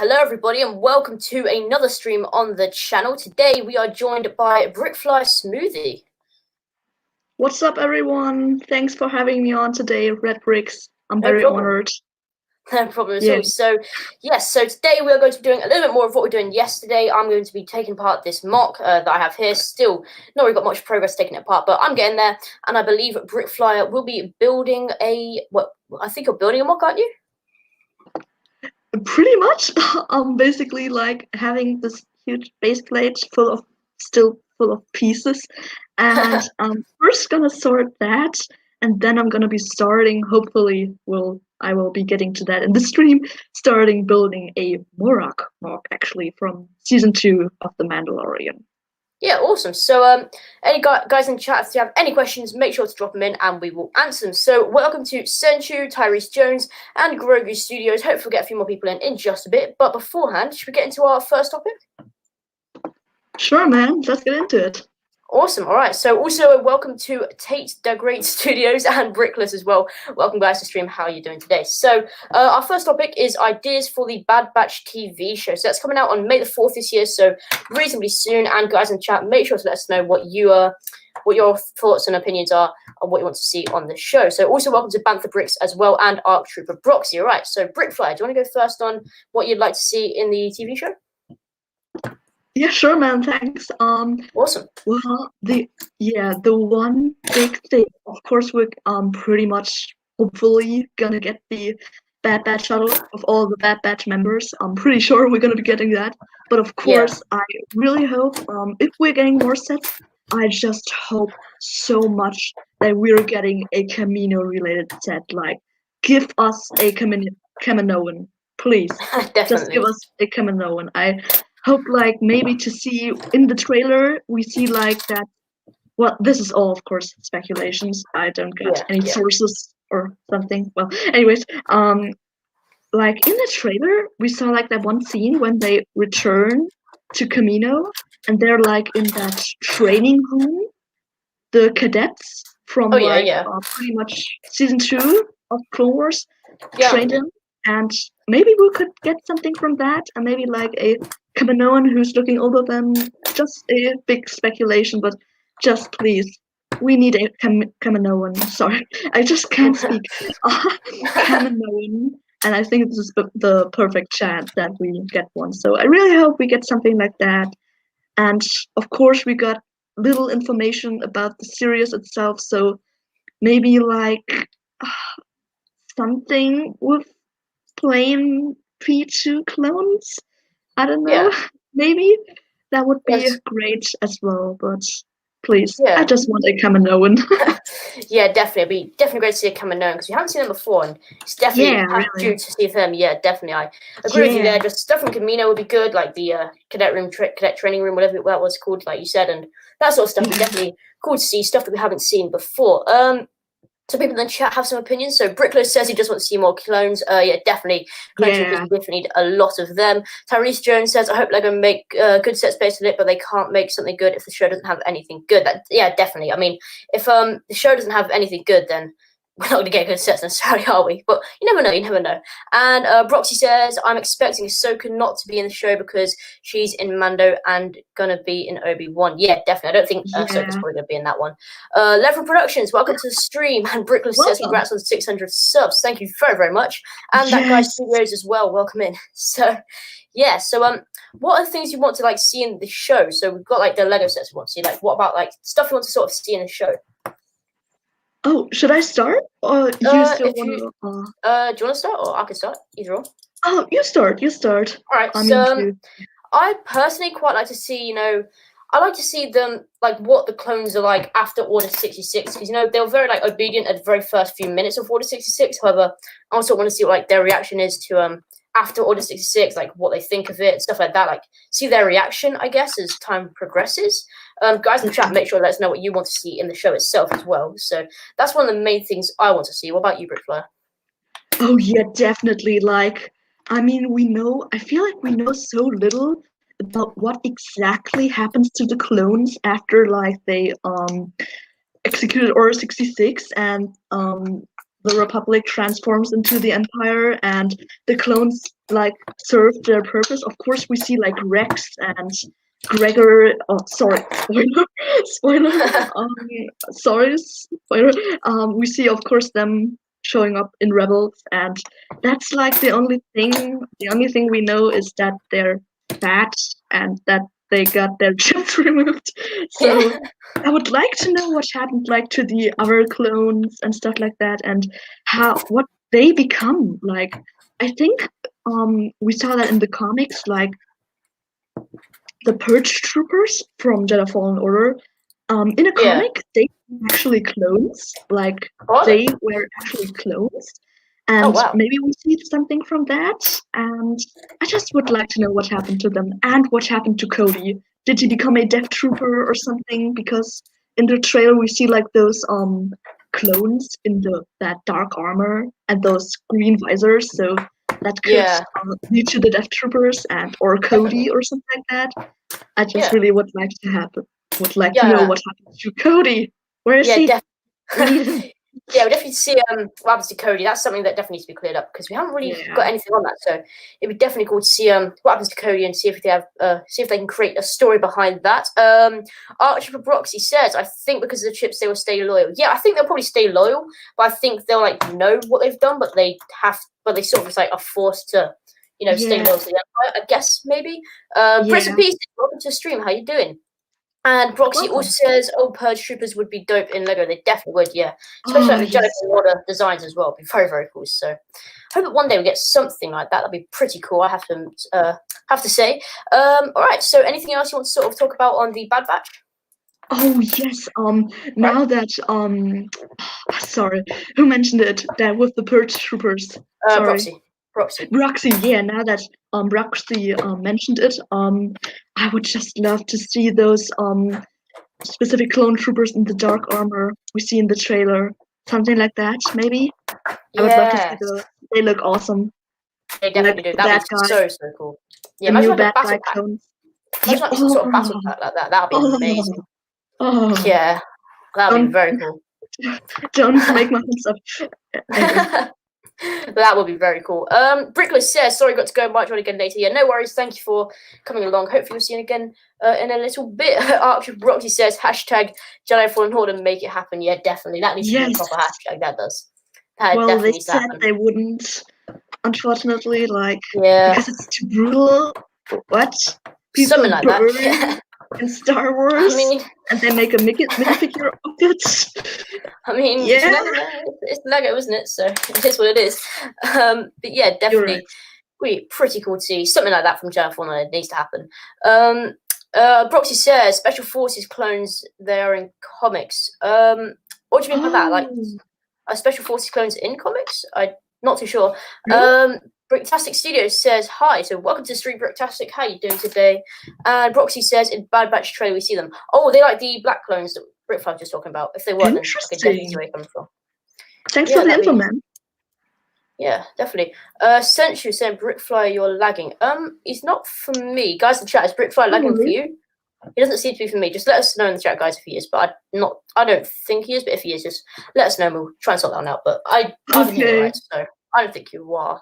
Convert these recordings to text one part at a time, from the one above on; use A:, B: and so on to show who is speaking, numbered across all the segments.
A: hello everybody and welcome to another stream on the channel. Today we are joined by Brickfly Smoothie.
B: What's up everyone? Thanks for having me on today, Red Bricks. I'm very honored.
A: No problem at all. So today we are going to be doing a little bit more of what we were doing yesterday. I'm going to be taking part this mock that I have here. Still not really got much progress taking it apart, but I'm getting there. And I believe Brickfly will be building I think you're building a mock, aren't you?
B: Pretty much. I'm basically like having this huge base plate still full of pieces, and I'm first gonna sort that, and then I'm gonna be starting. Hopefully, I will be getting to that in the stream. Starting building a Morak mock actually from season 2 of The Mandalorian.
A: Yeah, awesome. So, any guys in chat, if you have any questions, make sure to drop them in and we will answer them. So, welcome to Senchu, Tyrese Jones, and Grogu Studios. Hopefully, we'll get a few more people in just a bit. But beforehand, should we get into our first topic?
B: Sure, man. Let's get into it.
A: Awesome. All right. So, also welcome to Tate the Great Studios and Brickless as well. Welcome, guys, to stream. How are you doing today? So, our first topic is ideas for the Bad Batch TV show. So, that's coming out on May the 4th this year. So, reasonably soon. And guys in the chat, make sure to let us know what your thoughts and opinions are on what you want to see on the show. So, also welcome to Bantha Bricks as well and Arc Trooper Broxy. All right. So, Brickfly, do you want to go first on what you'd like to see in the TV show?
B: Yeah, sure, man. Thanks.
A: Awesome.
B: Well, the one big thing, of course, we're pretty much hopefully gonna get the Bad Batch shuttle of all the Bad Batch members. I'm pretty sure we're gonna be getting that. But of course, I really hope if we're getting more sets, I just hope so much that we're getting a Kamino related set. Like, give us a Kaminoan, please. Just give us a Kaminoan. I hope like maybe to see in the trailer we see like that. Well, this is all of course speculations. I don't got any sources or something. Well, anyways, like in the trailer we saw like that one scene when they return to Kamino and they're like in that training room, the cadets from pretty much season 2 of Clone Wars trained him. And maybe we could get something from that, and maybe like a Kaminoan who's looking over them. Just a big speculation, but just please, we need a Kaminoan. Sorry, I just can't speak. Kaminoan, and I think this is the perfect chance that we get one. So I really hope we get something like that. And of course, we got little information about the series itself, so maybe like something with plain P2 clones. I don't know. Maybe that would be great as well. But please, I just want a Kaminoan.
A: Yeah, definitely. It'd be definitely great to see a Kaminoan because we haven't seen them before, and it's definitely due to see them. Yeah, definitely. I agree with you there. Just stuff from Kamino would be good, like the cadet training room, whatever that was called, like you said, and that sort of stuff. Would definitely cool to see stuff that we haven't seen before. So people in the chat have some opinions. So Brickless says he just wants to see more clones. Yeah, definitely. Clone Troopers definitely need a lot of them. Tyrese Jones says, I hope they're going to make good sets based on it, but they can't make something good if the show doesn't have anything good. Yeah, definitely. I mean, if the show doesn't have anything good, then we're not going to get good sets necessarily, are we? But you never know, you never know. And Broxy says, I'm expecting Ahsoka not to be in the show because she's in Mando and going to be in Obi-Wan. Yeah, definitely. I don't think Ahsoka's probably going to be in that one. Level Productions, welcome to the stream. And Brickless says, congrats on 600 subs. Thank you very, very much. And that guy Studios as well, welcome in. So, yeah, so what are the things you want to like see in the show? So we've got like the Lego sets we want to see. Like, what about like stuff you want to sort of see in the show?
B: Oh, should I start? Or you still want to?
A: Do you want to start, or I can start? Either or.
B: Oh, you start. All
A: right. So, I personally quite like to see, I like to see them like what the clones are like after Order 66, because they were very like obedient at the very first few minutes of Order 66. However, I also want to see what like their reaction is to after Order 66, like what they think of it, stuff like that. Like see their reaction, I guess, as time progresses. Guys in the chat, make sure to let us know what you want to see in the show itself as well. So that's one of the main things I want to see. What about you, Brickfly?
B: Oh yeah, definitely. Like, I mean, I feel like we know so little about what exactly happens to the clones after like they executed Order 66, and the Republic transforms into the Empire and the clones like serve their purpose. Of course, we see like Rex and Gregor. Oh, sorry, spoiler. Sorry, spoiler. We see, of course, them showing up in Rebels, and that's like the only thing. The only thing we know is that they're fat and that they got their chips removed. So I would like to know what happened like to the other clones and stuff like that, and what they become. Like I think we saw that in the comics, like the Purge troopers from Jedi Fallen Order. In a comic, they were actually clones. Like they were actually clones. And maybe we see something from that. And I just would like to know what happened to them and what happened to Cody. Did he become a Death Trooper or something? Because in the trailer we see like those clones in that dark armor and those green visors. So that could lead to the Death Troopers or Cody or something like that. I just really would like to happen. Would like to know what happened to Cody. Where is he?
A: Yeah, we definitely see what happens to Cody. That's something that definitely needs to be cleared up because we haven't really got anything on that. So it'd be definitely cool to see what happens to Cody and see if they have see if they can create a story behind that. Archie Broxy says, I think because of the chips they will stay loyal. Yeah, I think they'll probably stay loyal, but I think they'll like know what they've done, but they sort of just like are forced to, stay loyal to the Empire, I guess maybe. Chris and Peace, welcome to the stream. How you doing? And Broxy also says, Purge Troopers would be dope in Lego. They definitely would, yeah. Especially like the Jedi Fallen Order designs as well. It'd be very, very cool. So I hope that one day we get something like that. That'd be pretty cool, I have to say. All right, so anything else you want to sort of talk about on the Bad Batch?
B: Oh yes. Now that sorry, who mentioned it? That with the Purge Troopers. Broxy, yeah. Now that Broxy mentioned it, I would just love to see those specific clone troopers in the dark armor we see in the trailer. Something like that, maybe. I would love to see those. They look awesome.
A: They definitely do. That'd be so cool. Yeah, imagine like a battle pack. Imagine like some sort of battle pack like that. That'd be amazing. Yeah, that'd be very cool.
B: Don't make my hands up.
A: That would be very cool. Brickless says, sorry, got to go. Might join again later. Yeah, no worries. Thank you for coming along. Hopefully we'll see you again in a little bit. Archie Broxy says, hashtag Jedi Fallen Order, make it happen. Yeah, definitely. That needs to be a proper hashtag. That does.
B: Well, they said they wouldn't, unfortunately, because it's too brutal. What? People
A: something like that.
B: In Star Wars, and they make a minifigure of it.
A: I mean, it's Lego, isn't it? So it is what it is. But yeah, definitely, pretty cool to see something like that from Jedi Fallen Order. It needs to happen. Broxy says, Special Forces clones, they are in comics. What do you mean by that? Like, are Special Forces clones in comics? I'm not too sure. Bricktastic Studios says, hi, so welcome to Street Bricktastic. How are you doing today? And Broxy says, in Bad Batch trailer, we see them. Oh, they like the black clones that Brickfly was just talking about. If they weren't, then I could definitely see where they come from.
B: Thanks for the info, man.
A: Yeah, definitely. Sensu saying, Brickfly, you're lagging. It's not for me. Guys in the chat, is Brickfly lagging for you? He doesn't seem to be for me. Just let us know in the chat, guys, if he is. But I don't think he is, but if he is, just let us know and we'll try and sort that one out. But I think you're right, so I don't think you are.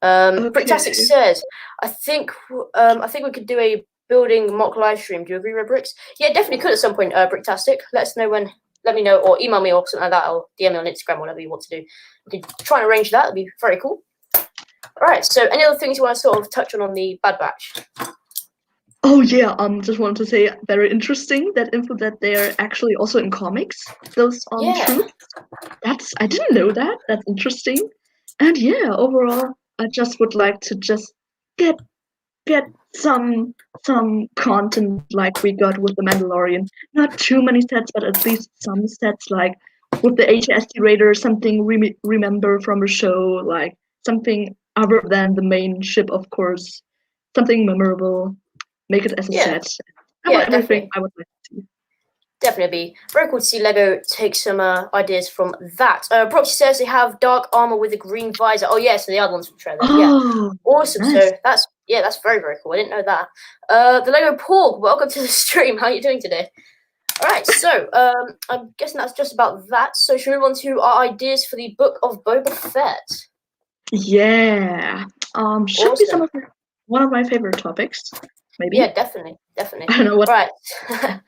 A: Bricktastic says, I think we could do a building mock live stream. Do you agree, Red Bricks? Yeah, definitely could at some point, Bricktastic. Let us know when. Let me know, or email me or something like that, or DM me on Instagram, whatever you want to do. We can try and arrange that. That'd be very cool. All right. So, any other things you want to sort of touch on the Bad Batch?
B: Oh yeah. Just wanted to say, very interesting that info that they're actually also in comics. Those troops. I didn't know that. That's interesting. And yeah, overall, I just would like to just get some content like we got with The Mandalorian. Not too many sets, but at least some sets, like with the HST Raider, something remember from a show, like something other than the main ship, of course. Something memorable. Make it as a set. Everything I would like to see.
A: Definitely be very cool to see Lego take some ideas from that. Proxy says they have dark armor with a green visor. Oh yeah, so the other ones from trailer. Yeah, awesome. Nice. So that's very, very cool. I didn't know that. The Lego Porg, welcome to the stream. How are you doing today? All right, so I'm guessing that's just about that. So should we move on to our ideas for the Book of Boba Fett?
B: Yeah. Should be
A: Awesome.
B: one of my favorite topics, maybe.
A: Yeah, definitely.
B: I don't know what.
A: All right.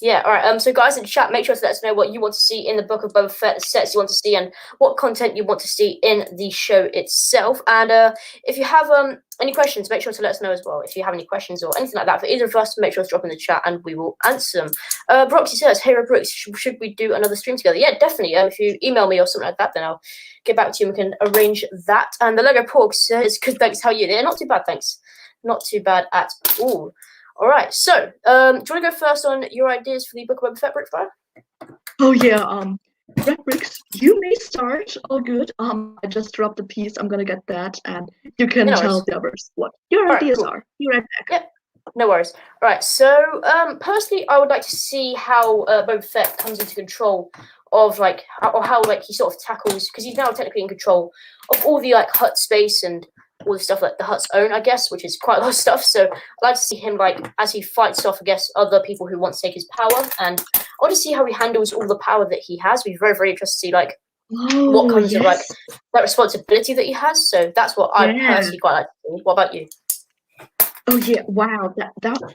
A: Yeah, all right. So guys in chat, make sure to let us know what you want to see in the Book of Boba Fett, the sets you want to see, and what content you want to see in the show itself. And if you have any questions, make sure to let us know as well. If you have any questions or anything like that for either of us, make sure to drop in the chat and we will answer them. Broxy says, "Hey, Brooks, should we do another stream together?" Yeah, definitely. If you email me or something like that, then I'll get back to you and we can arrange that. And the Lego Pork says, "Good, thanks. How are you?" Yeah, not too bad, thanks. Not too bad at all. All right, so do you want to go first on your ideas for the Book of Boba Fett, Brickfire?
B: Oh yeah, Red Bricks, you may start. All good. I just dropped a piece. I'm gonna get that, and you can tell the others what your ideas are. Be right back.
A: Yep, no worries. All right, so personally, I would like to see how Boba Fett comes into control of how he sort of tackles, because he's now technically in control of all the hut space and all the stuff that the Hutt's own, I guess, which is quite a lot of stuff. So I'd like to see him as he fights off, I guess, other people who want to take his power, and I want to see how he handles all the power that he has. We're very, very interested to see what comes of that responsibility that he has. So that's what I personally quite like to see. What about you?
B: Oh yeah, wow,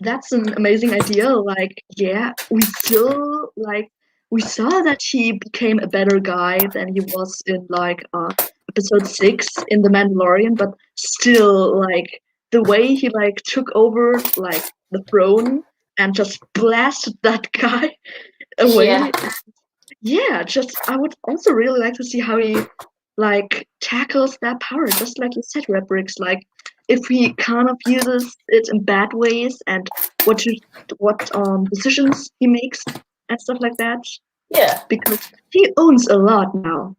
B: that's an amazing idea. We saw that he became a better guy than he was in episode 6 in The Mandalorian, but still the way he took over the throne and just blasted that guy away. Yeah, I would also really like to see how he tackles that power, just like you said, Red Bricks, if he kind of uses it in bad ways and what decisions he makes and stuff like that.
A: Yeah.
B: Because he owns a lot now.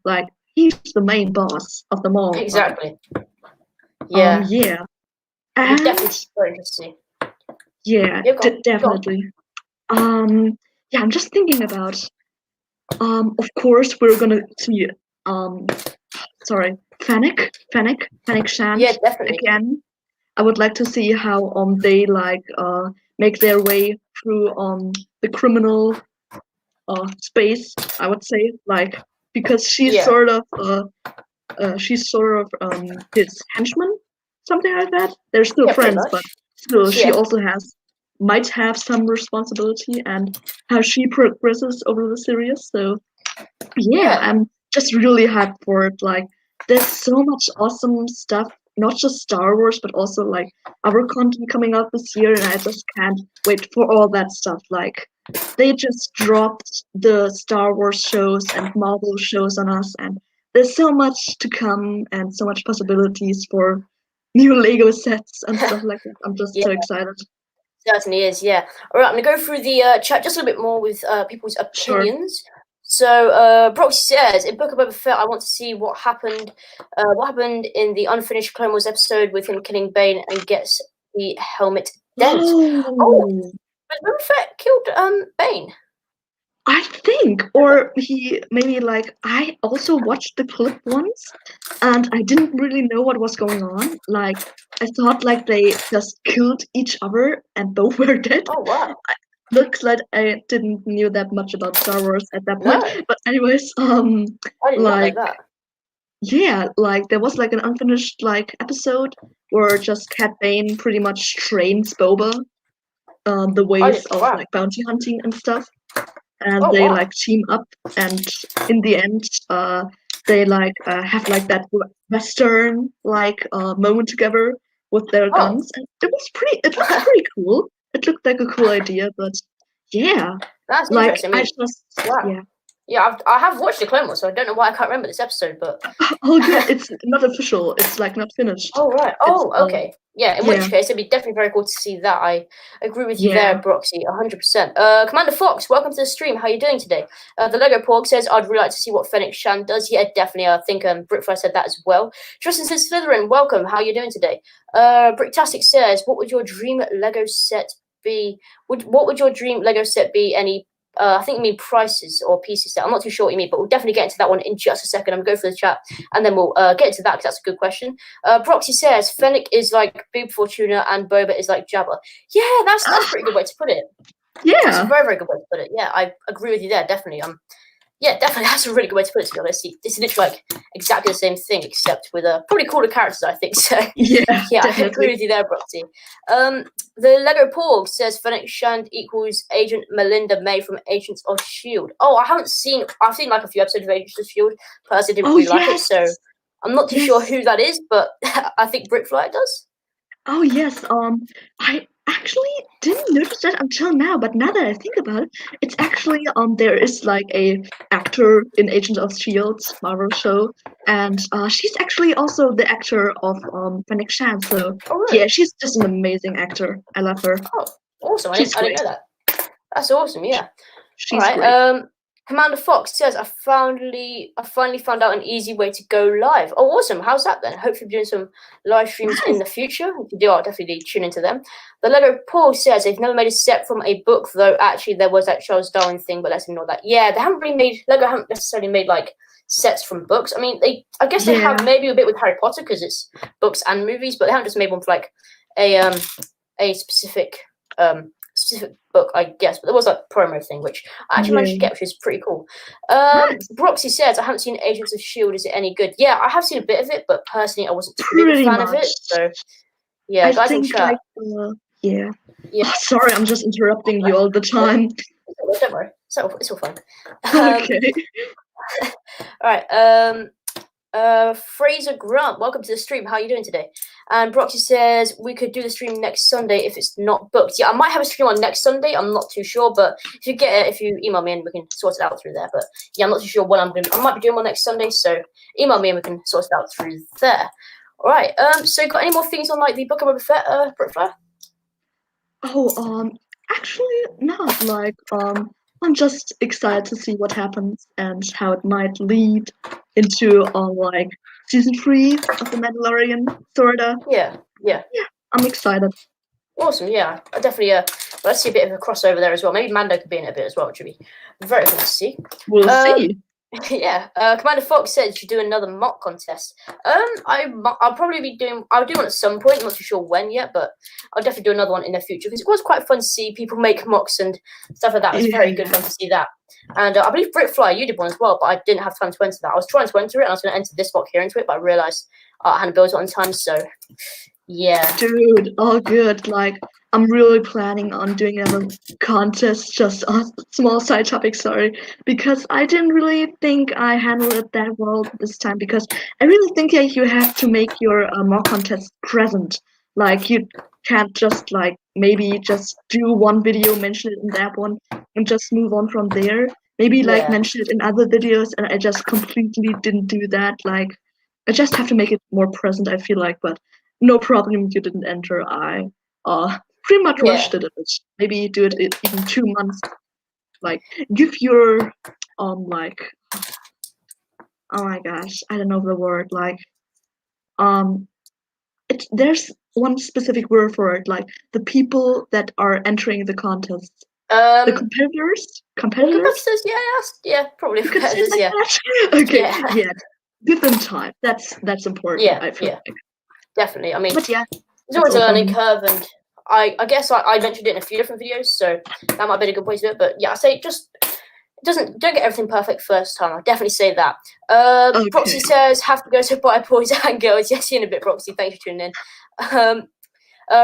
B: He's the main boss of them all.
A: Exactly. Yeah.
B: Yeah.
A: And definitely very interesting.
B: Yeah, definitely. Yeah, I'm just thinking about of course we're gonna see Fennec Shand again. I would like to see how they make their way through the criminal space, I would say, because she's sort of his henchman, something like that. They're still friends, but still she also might have some responsibility and how she progresses over the series. So yeah, I'm just really hyped for it. There's so much awesome stuff, not just Star Wars, but also other content coming out this year, and I just can't wait for all that stuff. They just dropped the Star Wars shows and Marvel shows on us, and there's so much to come and so much possibilities for new Lego sets and stuff like that. I'm just so excited.
A: Certainly is, yeah. All right, I'm gonna go through the chat just a little bit more with people's opinions. Sure. So Proxy says, in Book of Boba Fett, I want to see what happened in the unfinished Clone Wars episode with him killing Bane and gets the helmet dent. Oh, but Boba Fett killed Bane.
B: I think, or he maybe I also watched the clip once, and I didn't really know what was going on. I thought they just killed each other and both were dead.
A: Oh wow.
B: Looks like I didn't knew that much about Star Wars at that point. No. But anyways,
A: I didn't know that.
B: Yeah, there was an unfinished episode where just Cad Bane pretty much trains Boba the ways of bounty hunting and stuff. And they team up, and in the end they have that Western moment together with their guns, and it was pretty cool. It looked like a cool idea, but yeah,
A: that's interesting. I have watched the Clone Wars, so I don't know why I can't remember this episode. But
B: yeah, it's not official. It's not finished.
A: Oh right. Oh okay. Yeah. In which case, it'd be definitely very cool to see that. I agree with you there, Broxy, 100%. Commander Fox, welcome to the stream. How are you doing today? The Lego Pork says, I'd really like to see what Fennec Shand does. Yeah, definitely. I think Brickfire said that as well. Tristan says, Slytherin, welcome. How are you doing today? Bricktastic says, what would your dream Lego set be? What would your dream Lego set be? Any I think you mean prices or pieces set. I'm not too sure what you mean, but we'll definitely get into that one in just a second. I'm going to go for the chat and then we'll get into that because that's a good question. Proxy says Fennec is like Boob Fortuna and Boba is like Jabba. Yeah, that's a pretty good way to put it. That's a very, very good way to put it. Yeah, I agree with you there, definitely. Yeah, definitely, that's a really good way to put it, to be honest. This is literally like exactly the same thing, except with probably cooler characters, I think. So,
B: Yeah,
A: I
B: definitely.
A: agree with you there, Broxy. The Lego Porg says Fennec Shand equals Agent Melinda May from Agents of S.H.I.E.L.D. Oh, I've seen like a few episodes of Agents of S.H.I.E.L.D. Personally, didn't really like it, so I'm not too sure who that is, but I think Brickfly does.
B: Oh yes, I actually didn't notice that until now, but now that I think about it, it's actually there is like a actor in Agents of S.H.I.E.L.D.'s Marvel show, and she's actually also the actor of Fennec Shand. So yeah, she's just an amazing actor. I love her.
A: Oh, awesome! I didn't know that. That's awesome. Yeah.
B: She's
A: All right.
B: great.
A: Commander Fox says, I finally found out an easy way to go live. Oh, awesome. How's that then? Hopefully doing some live streams in the future. If you do, I'll definitely tune into them. The Lego Paul says they've never made a set from a book, though actually there was that Charles Darwin thing, but let's ignore that. Yeah, Lego haven't necessarily made like sets from books. I mean, I guess they have maybe a bit with Harry Potter because it's books and movies, but they haven't just made one for like a specific book, I guess, but there was a promo thing which I actually managed to get, which is pretty cool. Broxy says, I haven't seen Agents of S.H.I.E.L.D. Is it any good? Yeah, I have seen a bit of it, but personally I wasn't too big a fan of it. So yeah,
B: I
A: guys
B: think
A: in chat.
B: Yeah. Oh, sorry, I'm just interrupting you all the time.
A: Don't worry, it's all fine.
B: Okay.
A: All right. Fraser Grant, welcome to the stream. How are you doing today? And Broxy says we could do the stream next Sunday if it's not booked. Yeah, I might have a stream on next Sunday. I'm not too sure, but if you email me and we can sort it out through there. But yeah, I'm not too sure what I'm doing. I might be doing one next Sunday, so email me and we can sort it out through there. All right. So you got any more things on like the Book of Boba Fett, Brickfly?
B: Oh, actually not. Like, I'm just excited to see what happens and how it might lead into like season 3 of The Mandalorian, sorta.
A: Yeah.
B: I'm excited.
A: Awesome. Yeah, I definitely. Let's see a bit of a crossover there as well. Maybe Mando could be in it a bit as well, which would be very good to see.
B: We'll see.
A: Yeah. Commander Fox said you should do another mock contest. I'll probably be doing. I'll do one at some point. I'm not too sure when yet, but I'll definitely do another one in the future because it was quite fun to see people make mocks and stuff like that. It was very good fun to see that. And I believe Brickfly, you did one as well, but I didn't have time to enter that. I was trying to enter it, and I was going to enter this mock here into it, but I realized I hadn't built it on time, so. Yeah.
B: Dude, all good. Like, I'm really planning on doing a contest, just a small side topic, sorry, because I didn't really think I handled it that well this time, because I really think you have to make your mock contest present. Like, you can't just, like, maybe just do one video, mention it in that one, and just move on from there. Maybe, like, mention it in other videos, and I just completely didn't do that. Like, I just have to make it more present, I feel like, but no problem you didn't enter. I pretty much rushed it a bit. Maybe do it even 2 months. Like, give your like, oh my gosh, I don't know the word. Like, there's one specific word for it. Like, the people that are entering the contest. The competitors.
A: Competitors, yeah, probably competitors. Yeah.
B: Okay. Yeah. Give them time. That's important.
A: Yeah.
B: I feel like.
A: Definitely. I mean,
B: but yeah,
A: there's always a learning curve, and I guess I mentioned it in a few different videos, so that might be a good way to do it. But yeah, I say don't get everything perfect first time. I'll definitely say that. Proxy says have to go to buy boys and girls. Yes, see you in a bit, Proxy. Thanks for tuning in.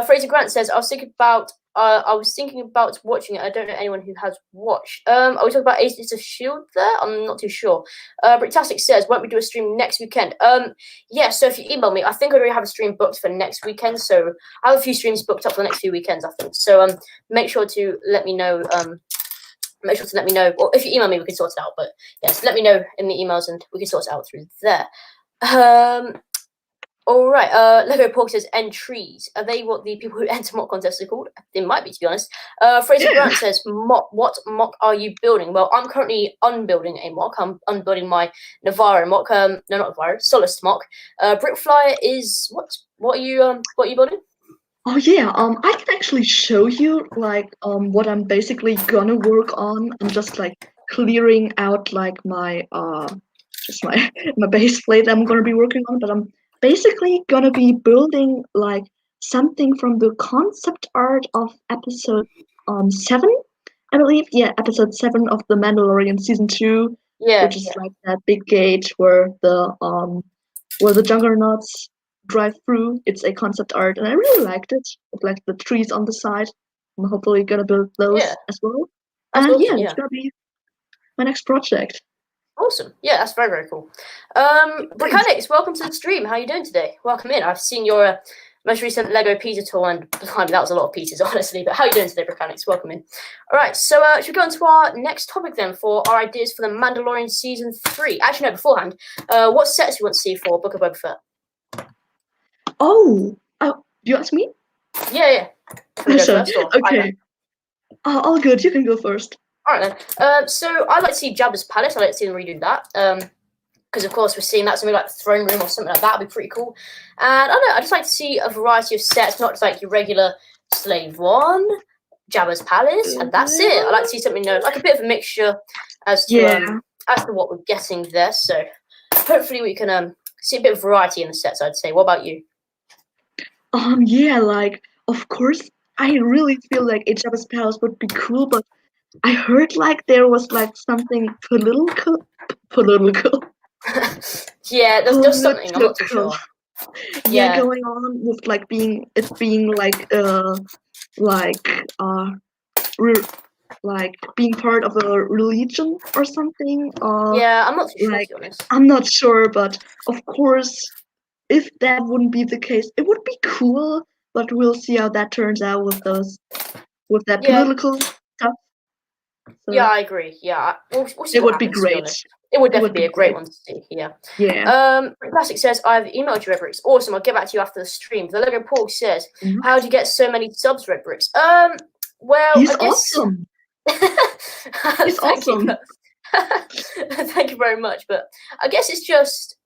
A: Fraser Grant says I was thinking about watching it. I don't know anyone who has watched. Are we talking about Agents of S.H.I.E.L.D. there? I'm not too sure. Bricktastic says, won't we do a stream next weekend? Yeah, so if you email me, I think I already have a stream booked for next weekend. So I have a few streams booked up for the next few weekends, I think. So make sure to let me know. Or if you email me, we can sort it out. But yes, let me know in the emails and we can sort it out through there. All right. Lego Pork says entries. Are they what the people who enter mock contests are called? They might be, to be honest. Fraser Grant says mock. What mock are you building? Well, I'm currently unbuilding a mock. I'm unbuilding my Navarro mock. No, not Navarro. Solus mock. Brickfly is what? What are you building?
B: Oh yeah. I can actually show you like what I'm basically gonna work on. I'm just like clearing out like my just my base plate I'm gonna be working on, but I'm basically gonna be building like something from the concept art of episode 7. I believe, episode 7 of The Mandalorian season 2, which is like that big gate where the juggernauts drive through. It's a concept art, and I really liked it. With like the trees on the side. I'm hopefully gonna build those as well.
A: That's
B: and
A: awesome,
B: it's gonna be my next project.
A: Awesome. Yeah, that's very, very cool. Brickanics, welcome to the stream. How are you doing today? Welcome in. I've seen your most recent Lego pizza tour, and that was a lot of pizzas, honestly. But how are you doing today, Brickanics? Welcome in. All right, so should we go on to our next topic then for our ideas for the Mandalorian Season 3? Actually, no, beforehand, what sets do you want to see for Book of Boba Fett?
B: Oh, you asked me?
A: Yeah.
B: Okay. All good. You can go first.
A: All right then. So I'd like to see Jabba's palace. I'd like to see them redo that. Because of course we're seeing that something like the throne room or something like that would be pretty cool. And I don't know. I just like to see a variety of sets, not just like your regular Slave One, Jabba's palace, and that's it. I like to see something like a bit of a mixture as to what we're getting there. So hopefully we can see a bit of variety in the sets. I'd say. What about you?
B: Like of course. I really feel like a Jabba's palace would be cool, but I heard like there was like something political.
A: Yeah, there's something. I'm not too sure.
B: Yeah, going on with like being being part of a religion or something.
A: Yeah, I'm not too sure, to be honest.
B: I'm not sure, but of course, if that wouldn't be the case, it would be cool. But we'll see how that turns out with that political stuff.
A: So, yeah, I agree. Yeah, we'll see.
B: It would be great.
A: It would definitely be a great one to see. Yeah. Classic says, I've emailed you, Red Bricks. Awesome. I'll get back to you after the stream. The Lego Paul says, how do you get so many subs, Red Bricks? Well,
B: he's awesome. He's awesome.
A: Thank you very much. But I guess it's just,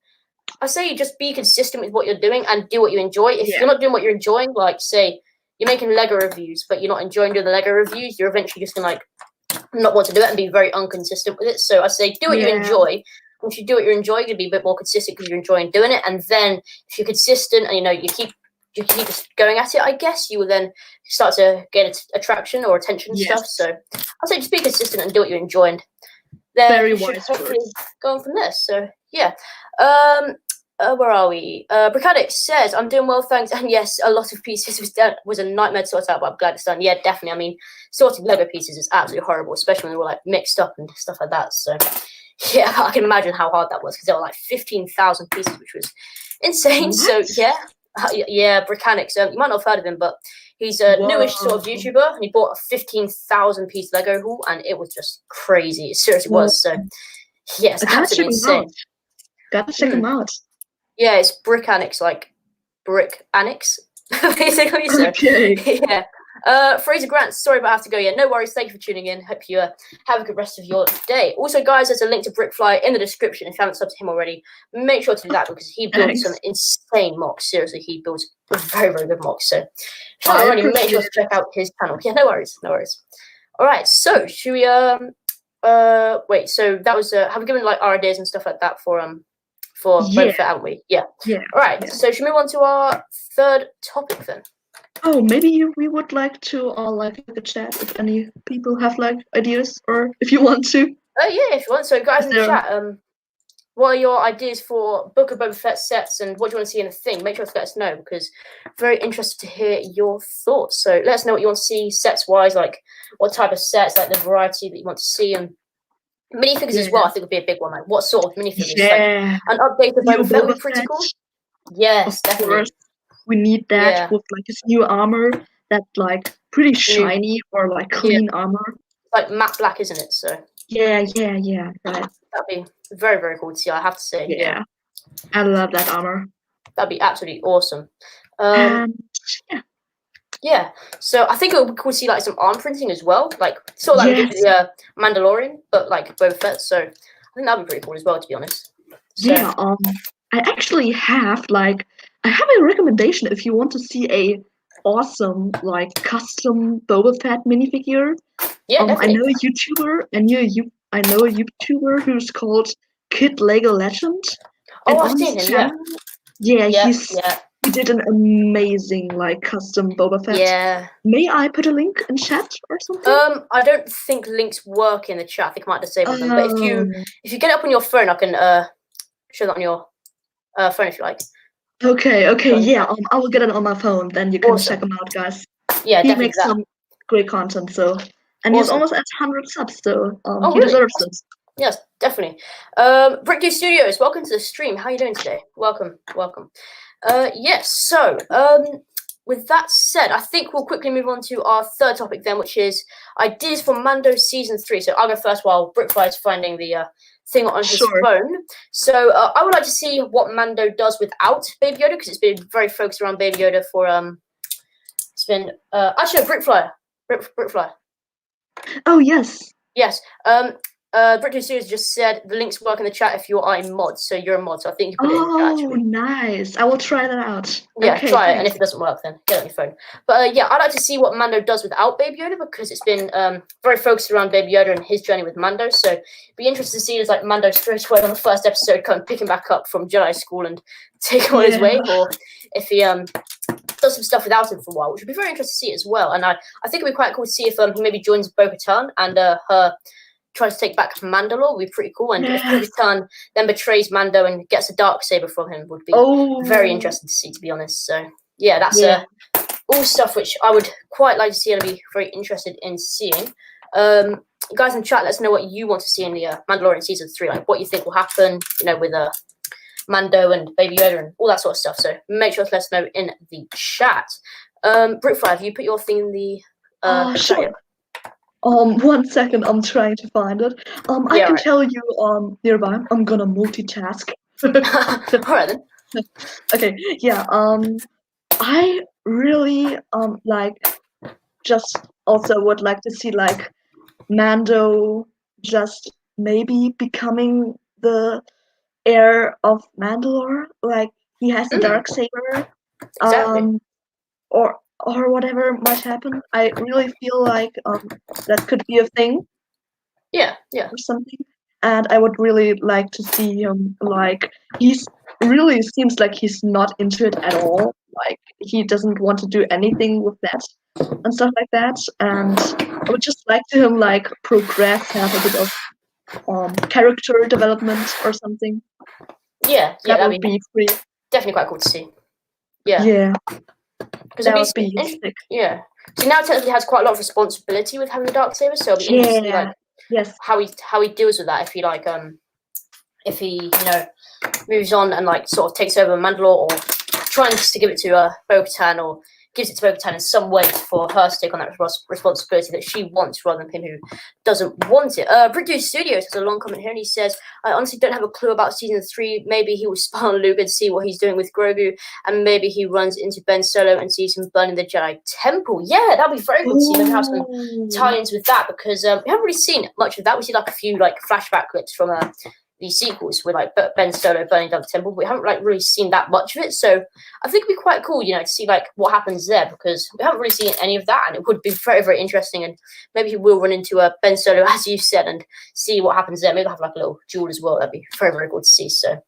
A: I say just be consistent with what you're doing and do what you enjoy. If you're not doing what you're enjoying, like say you're making Lego reviews, but you're not enjoying doing the Lego reviews, you're eventually just gonna not want to do it and be very inconsistent with it. So I say do what you enjoy. Once you do what you're enjoying, you'll be a bit more consistent because you're enjoying doing it. And then if you're consistent and you keep just going at it, I guess you will then start to get attraction or attention and stuff. So I'll say just be consistent and do what you enjoy. And then
B: very
A: you should hopefully go on from there. So yeah. Where are we? Brickadic says, I'm doing well, thanks. And yes, a lot of pieces was a nightmare to sort out, but I'm glad it's done. Yeah, definitely. I mean, sorting Lego pieces is absolutely horrible, especially when they were like mixed up and stuff like that. So yeah, I can imagine how hard that was because there were like 15,000 pieces, which was insane.
B: What?
A: So yeah, Brickanic. You might not have heard of him, but he's a newish sort of YouTuber, and he bought a 15,000 piece Lego haul, and it was just crazy. It seriously was. So yeah, it's absolutely insane.
B: Gotta check him out.
A: Yeah, it's Brick Annex, like Brick Annex, basically. So,
B: okay.
A: Yeah. Fraser Grant, sorry, but I have to go. Yeah, no worries. Thank you for tuning in. Hope you have a good rest of your day. Also, guys, there's a link to Brickfly in the description. If you haven't subbed to him already, make sure to do that because he builds some insane mocks. Seriously, he builds very, very good mocks. So, make sure to check out his channel. Yeah, no worries. All right, so should we wait? So that was have we given like our ideas and stuff like that for Boba Fett, haven't we? Yeah. All right. Yeah. So should we move on to our third topic then?
B: Oh, maybe we would like to like the chat if any people have like ideas or if you want to.
A: Yeah, if you want. So guys in the chat, what are your ideas for Book of Boba Fett sets and what do you want to see in the thing? Make sure to let us know because I'm very interested to hear your thoughts. So let us know what you want to see sets wise, like what type of sets, like the variety that you want to see and minifigures as well, I think would be a big one. Like, what sort of minifigures?
B: Yeah.
A: Like, an update of Boba Fett would be pretty cool. Yes, definitely.
B: Course. We need that with like his new armor that's like pretty shiny or like clean armor.
A: Like matte black, isn't it? So.
B: Yeah. Right.
A: That'd be very, very cool to see. I have to say.
B: Yeah. I love that armor.
A: That'd be absolutely awesome. Yeah, so I think it would be cool to see like some arm printing as well, like sort of like the Mandalorian, but like Boba Fett. So I think that'd be pretty cool as well, to be honest. So,
B: yeah, I actually have a recommendation if you want to see a awesome like custom Boba Fett minifigure.
A: Yeah, definitely.
B: I know a YouTuber who's called Kid Lego Legend.
A: Oh, I've seen him.
B: He he did an amazing like custom Boba Fett.
A: Yeah.
B: May I put a link in chat or something?
A: I don't think links work in the chat. I think I might disable them. But if you get it up on your phone, I can show that on your phone if you like.
B: Okay, yeah. I will get it on my phone. Then you can check him out, guys.
A: Yeah,
B: he makes some great content. So, and he's almost at 100 subs. So, he deserves this.
A: Yes, definitely. Brickdo Studios, welcome to the stream. How are you doing today? Welcome. Yes. So, with that said, I think we'll quickly move on to our third topic then, which is ideas for Mando Season 3. So I'll go first while Brickfly is finding the thing on his phone. So I would like to see what Mando does without Baby Yoda, because it's been very focused around Baby Yoda for it's been actually Brickfly.
B: Oh yes.
A: Yes. Brickdo Studios just said the links work in the chat if you are a mod, so you're a mod, so I think you put it in the chat.
B: Oh, nice. I will try that out.
A: Yeah, try it, and if it doesn't work, then get it on your phone. But yeah, I'd like to see what Mando does without Baby Yoda, because it's been very focused around Baby Yoda and his journey with Mando, so it'd be interesting to see is like Mando straight away on the first episode kind of picking back up from Jedi school and taking on his way, or if he does some stuff without him for a while, which would be very interesting to see as well. And I think it'd be quite cool to see if he maybe joins Bo-Katan and her tries to take back Mandalore would be pretty cool, and if Bo-Katan then betrays Mando and gets a Darksaber from him would be very interesting to see, to be honest. So yeah, that's all stuff which I would quite like to see and be very interested in seeing. Guys in chat, let us know what you want to see in the Mandalorian Season 3, like what you think will happen, with Mando and Baby Yoda and all that sort of stuff. So make sure to let us know in the chat. Brickfly, have you put your thing in the
B: sure. 1 second, I'm trying to find it. I can tell you nearby. I'm gonna multitask.
A: All right then.
B: Okay, yeah. I really just also would like to see like Mando just maybe becoming the heir of Mandalore. Like he has the Darksaber.
A: Exactly.
B: Or whatever might happen. I really feel like that could be a thing.
A: Yeah.
B: Or something. And I would really like to see him like he's really seems like he's not into it at all. Like he doesn't want to do anything with that and stuff like that. And I would just like to him like progress, have a bit of character development or something.
A: Yeah,
B: that would be pretty.
A: Definitely quite cool to see. Yeah.
B: Yeah.
A: Because that would be sick. Yeah. So now technically has quite a lot of responsibility with having the Darksaber, so it'll be interesting to see like how he deals with that, if he moves on and like sort of takes over Mandalore, or tries to give it to Bo-Katan, or gives it to Bo-Katan in some way for her to take on that responsibility that she wants, rather than him who doesn't want it. Brickdo Studios has a long comment here, and he says, I honestly don't have a clue about Season 3. Maybe he will spy on Luke and see what he's doing with Grogu, and maybe he runs into Ben Solo and sees him burning the Jedi Temple. Yeah, that'd be very good to see them have some tie-ins with that, because we haven't really seen much of that. We see like a few like flashback clips from the sequels with like Ben Solo burning down the temple, but we haven't like really seen that much of it. So I think it'd be quite cool, to see like what happens there, because we haven't really seen any of that, and it would be very, very interesting. And maybe he will run into Ben Solo, as you said, and see what happens there. Maybe they'll have like a little duel as well. That'd be very, very cool to see. So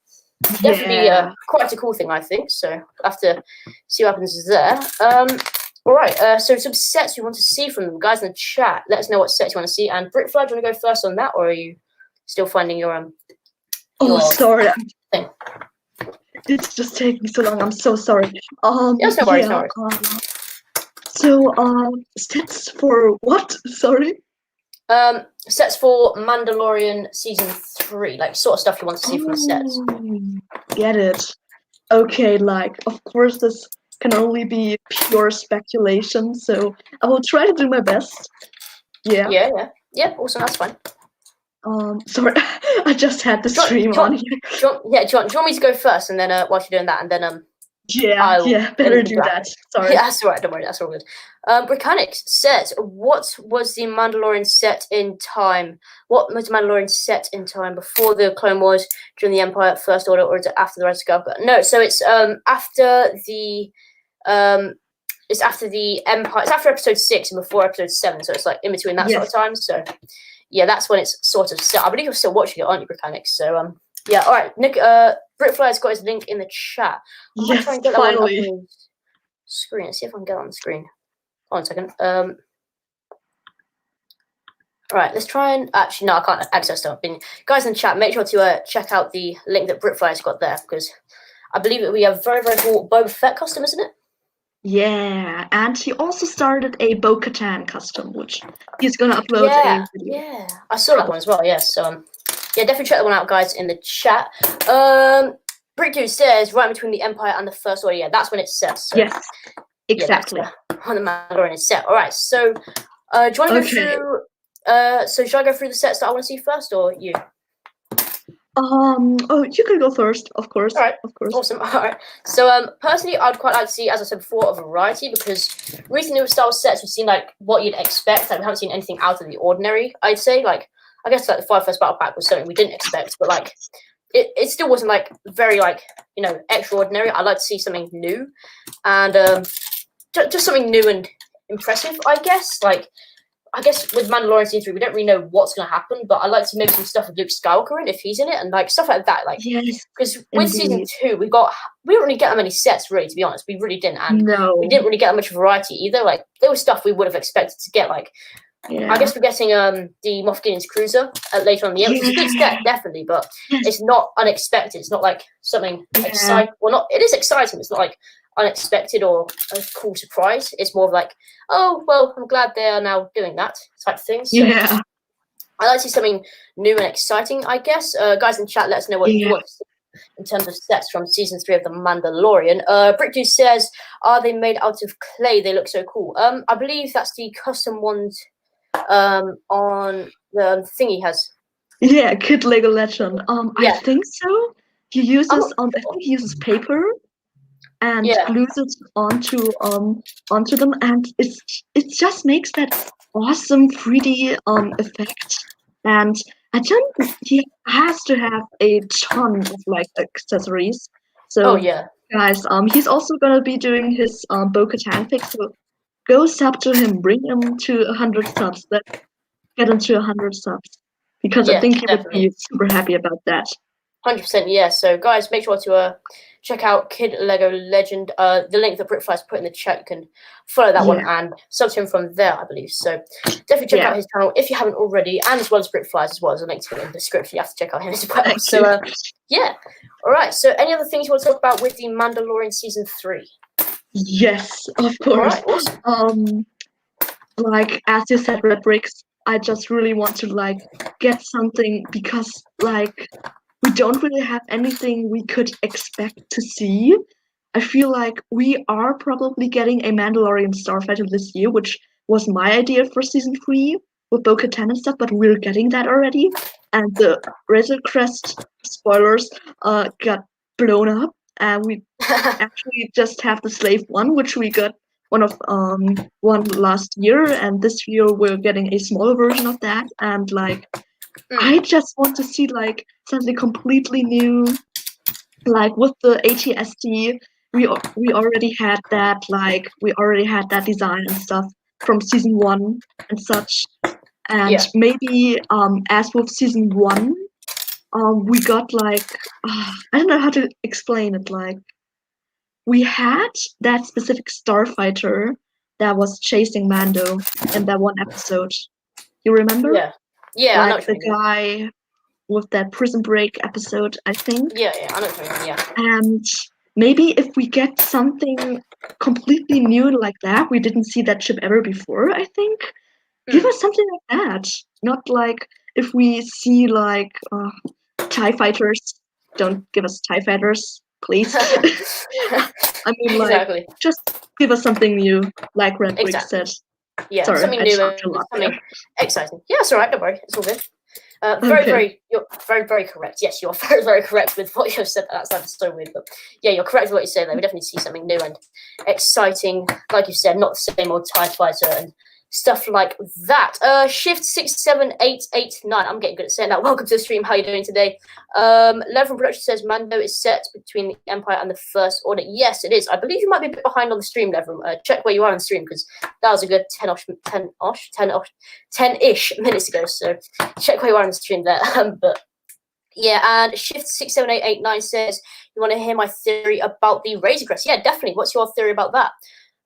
A: definitely quite a cool thing, I think. So we'll have to see what happens there. All right, so some sets we want to see from them, guys in the chat. Let us know what sets you want to see. And Brickfly, do you want to go first on that, or are you still finding your
B: sorry. It's just taking so long. I'm so sorry.
A: Yes, no worries, no
B: worries. Sets for what? Sorry.
A: Sets for Mandalorian Season 3, like sort of stuff you want to see from the sets.
B: Get it. Okay, like of course this can only be pure speculation, so I will try to do my best. Yeah.
A: Yeah. Awesome, that's fine.
B: Sorry, I just had the stream on here.
A: Do you want me to go first, and then whilst you're doing that, and then
B: better do that. Sorry.
A: Yeah, that's all right. Don't worry, that's all good. Brickanics says, what was the Mandalorian set in time? What was Mandalorian set in time before the Clone Wars, during the Empire, First Order, or is it after the Rise of Skywalker? No, so it's after the it's after the Empire. It's after Episode 6 and before Episode 7, so it's like in between that sort of time. So yeah, that's when it's sort of set. I believe you're still watching it, aren't you, Brickanics? So yeah, all right, Nick, Britfly's got his link in the chat. I'm gonna try and get
B: finally.
A: that one up on the screen. Let's see if I can get it on the screen. Hold on a second. All right, let's try and actually no, I can't access something. Guys in the chat, make sure to check out the link that Britfly's got there because I believe that we have very cool Boba Fett custom, isn't it?
B: Yeah, and he also started a Bo-Katan custom, which he's gonna upload a video.
A: Yeah, I saw that one as well. Yeah, so yeah, definitely check that one out, guys, in the chat. Brickdude says right between the Empire and the First Order. Yeah, that's when it's set. So,
B: yes, exactly.
A: Yeah, when the Mandalorian is set. All right, so do you want to go through? So should I go through the sets that I want to see first, or you?
B: Oh, you can go first, of course.
A: All right,
B: of course.
A: Awesome. All right. So, personally, I'd quite like to see, as I said before, a variety because recently with Star Wars sets, we've seen like what you'd expect. Like, we haven't seen anything out of the ordinary. I'd say, like, I guess like the Fire First Battle Pack was something we didn't expect, but like, it still wasn't like very like extraordinary. I'd like to see something new, and just something new and impressive. I guess with Mandalorian Season 3, we don't really know what's going to happen, but I'd like to see maybe some stuff with Luke Skywalker in if he's in it and like stuff like that. Like, because with Season 2, we didn't really get that many sets, really, to be honest. We really didn't. And we didn't really get that much variety either. Like, there was stuff we would have expected to get. Like, I guess we're getting the Moff Gideon's cruiser later on in the year, which is a good set, definitely, but it's not unexpected. It's not like something exciting. Well, not it is exciting. It's not like unexpected or a cool surprise. It's more of like, oh well, I'm glad they are now doing that type thing. So I like to see something new and exciting, I guess. Guys in chat, let us know what you want to see in terms of sets from season 3 of The Mandalorian. Brickdude says, are they made out of clay? They look so cool. I believe that's the custom ones on the thing he has. Yeah,
B: Kid Lego Legend. I think so. He uses I think he uses paper and glues it onto them, and it just makes that awesome 3D effect. And I think he has to have a ton of like accessories. So guys, he's also gonna be doing his Bo-Katan pick. So go sub to him, bring him to 100 subs. Let's get him to 100 subs because I think he would be super happy about that.
A: 100%, yeah. So, guys, make sure to check out Kid Lego Legend. The link that Britfly's put in the chat, you can follow that one and sub to him from there, I believe. So, definitely check out his channel if you haven't already, and as well as Britfly's as well. There's a link to it in the description. You have to check out him as well. So, yeah. All right. So, any other things you want to talk about with the Mandalorian Season 3?
B: Yes, of course.
A: All right, awesome.
B: Like, as you said, Red Bricks, I just really want to, like, get something because, like, we don't really have anything we could expect to see. I feel like we are probably getting a Mandalorian Starfighter this year, which was my idea for Season 3 with Bo-Katan and stuff, but we're getting that already. And the Razor Crest spoilers got blown up, and we actually just have the Slave one, which we got one last year, and this year we're getting a smaller version of that. And like, I just want to see like something completely new, like with the ATSD. We already had that, like we already had that design and stuff from Season 1 and such. And maybe as with Season 1, we got like I don't know how to explain it. Like, we had that specific starfighter that was chasing Mando in that one episode. You remember?
A: Yeah,
B: like
A: I know what
B: the guy with that Prison Break episode, I think.
A: Yeah, I know what you mean. Yeah.
B: And maybe if we get something completely new like that, we didn't see that ship ever before. I think give us something like that. Not like if we see like TIE fighters. Don't give us TIE fighters, please. I mean, like, just give us something new, like Red Brick said.
A: Yeah,
B: sorry,
A: something new and something exciting. Yeah, it's all right. Don't worry, it's all good. You're very correct. Yes, you're very correct with what you've said. That sounds so weird, but yeah, you're correct with what you say there. We definitely see something new and exciting, like you said, not the same old TIE fighter and stuff like that. Shift 67889. I'm getting good at saying that. Welcome to the stream. How are you doing today? Lev from Production says Mando is set between the Empire and the First Order. Yes, it is. I believe you might be a bit behind on the stream, Lev. Check where you are on the stream because that was a good 10-ish minutes ago. So check where you are on the stream there. But Yeah, and Shift 67889 says, you want to hear my theory about the Razor Crest? Yeah, definitely. What's your theory about that?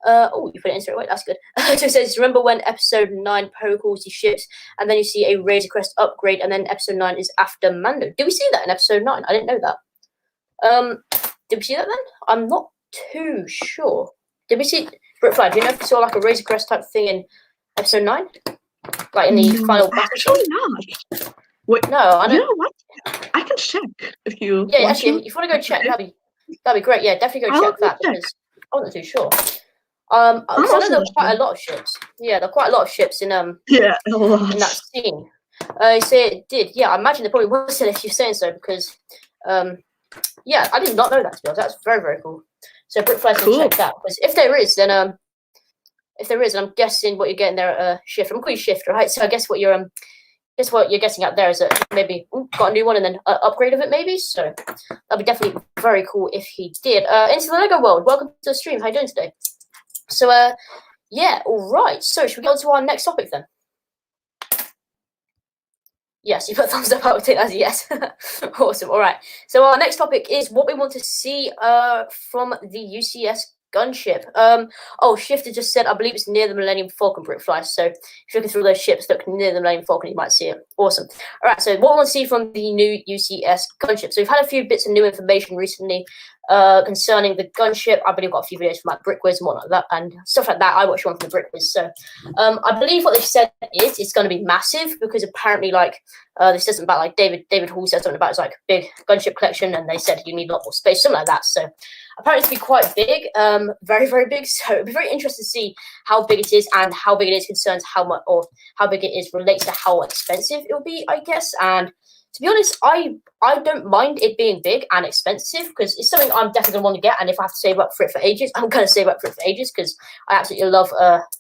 A: Oh, you put it in straight away. That's good. So it says, remember when episode 9 Poe calls the ships, and then you see a Razor Crest upgrade, and then episode 9 is after Mando. Did we see that in episode 9? I didn't know that. Did we see that then? I'm not too sure. Did we see Britfly? Do you know if we saw like a Razor Crest type thing in episode 9? Like in the final battle?
B: Actually not. Wait,
A: no, I don't.
B: You know what? I can check if you.
A: Yeah, actually, if you want to go check, that'd be great. Yeah, definitely go check that because I wasn't too sure. I know there were quite a lot of ships. Yeah, there are quite a lot of ships in in that scene. So it did. Yeah, I imagine there probably was if you're saying so because yeah, I did not know that to be honest. That's very, very cool. So Britfly can check that because if there is, then I'm guessing what you're getting there at Shift. I'm calling you Shift, right? So I guess what you're guessing out there is that maybe got a new one and then upgrade of it maybe. So that'd be definitely very cool if he did. Into the Lego world. Welcome to the stream. How you doing today? So yeah, all right. So should we go on to our next topic then? Yes, you put thumbs up. I would take that as a yes. Awesome. All right. So our next topic is what we want to see from the UCS gunship. Shift has just said, I believe it's near the Millennium Falcon, Britfly. So if you're looking through those ships, look near the Millennium Falcon, you might see it. Awesome. All right. So what we want to see from the new UCS gunship. So we've had a few bits of new information recently concerning the gunship. I believe I've got a few videos from like Brickwiz and whatnot like that and stuff like that. I watched one from the Brickwiz. So I believe what they've said is it's going to be massive because apparently like this isn't about like David Hall said something about it's like big gunship collection and they said you need a lot more space, something like that. So apparently it's to be quite big, very, very big. So it'd be very interesting to see how big it is and how big it is concerns how much or how big it is relates to how expensive it will be, I guess. And to be honest, I don't mind it being big and expensive because it's something I'm definitely going to want to get. And if I have to save up for it for ages, I'm going to save up for it for ages because I absolutely love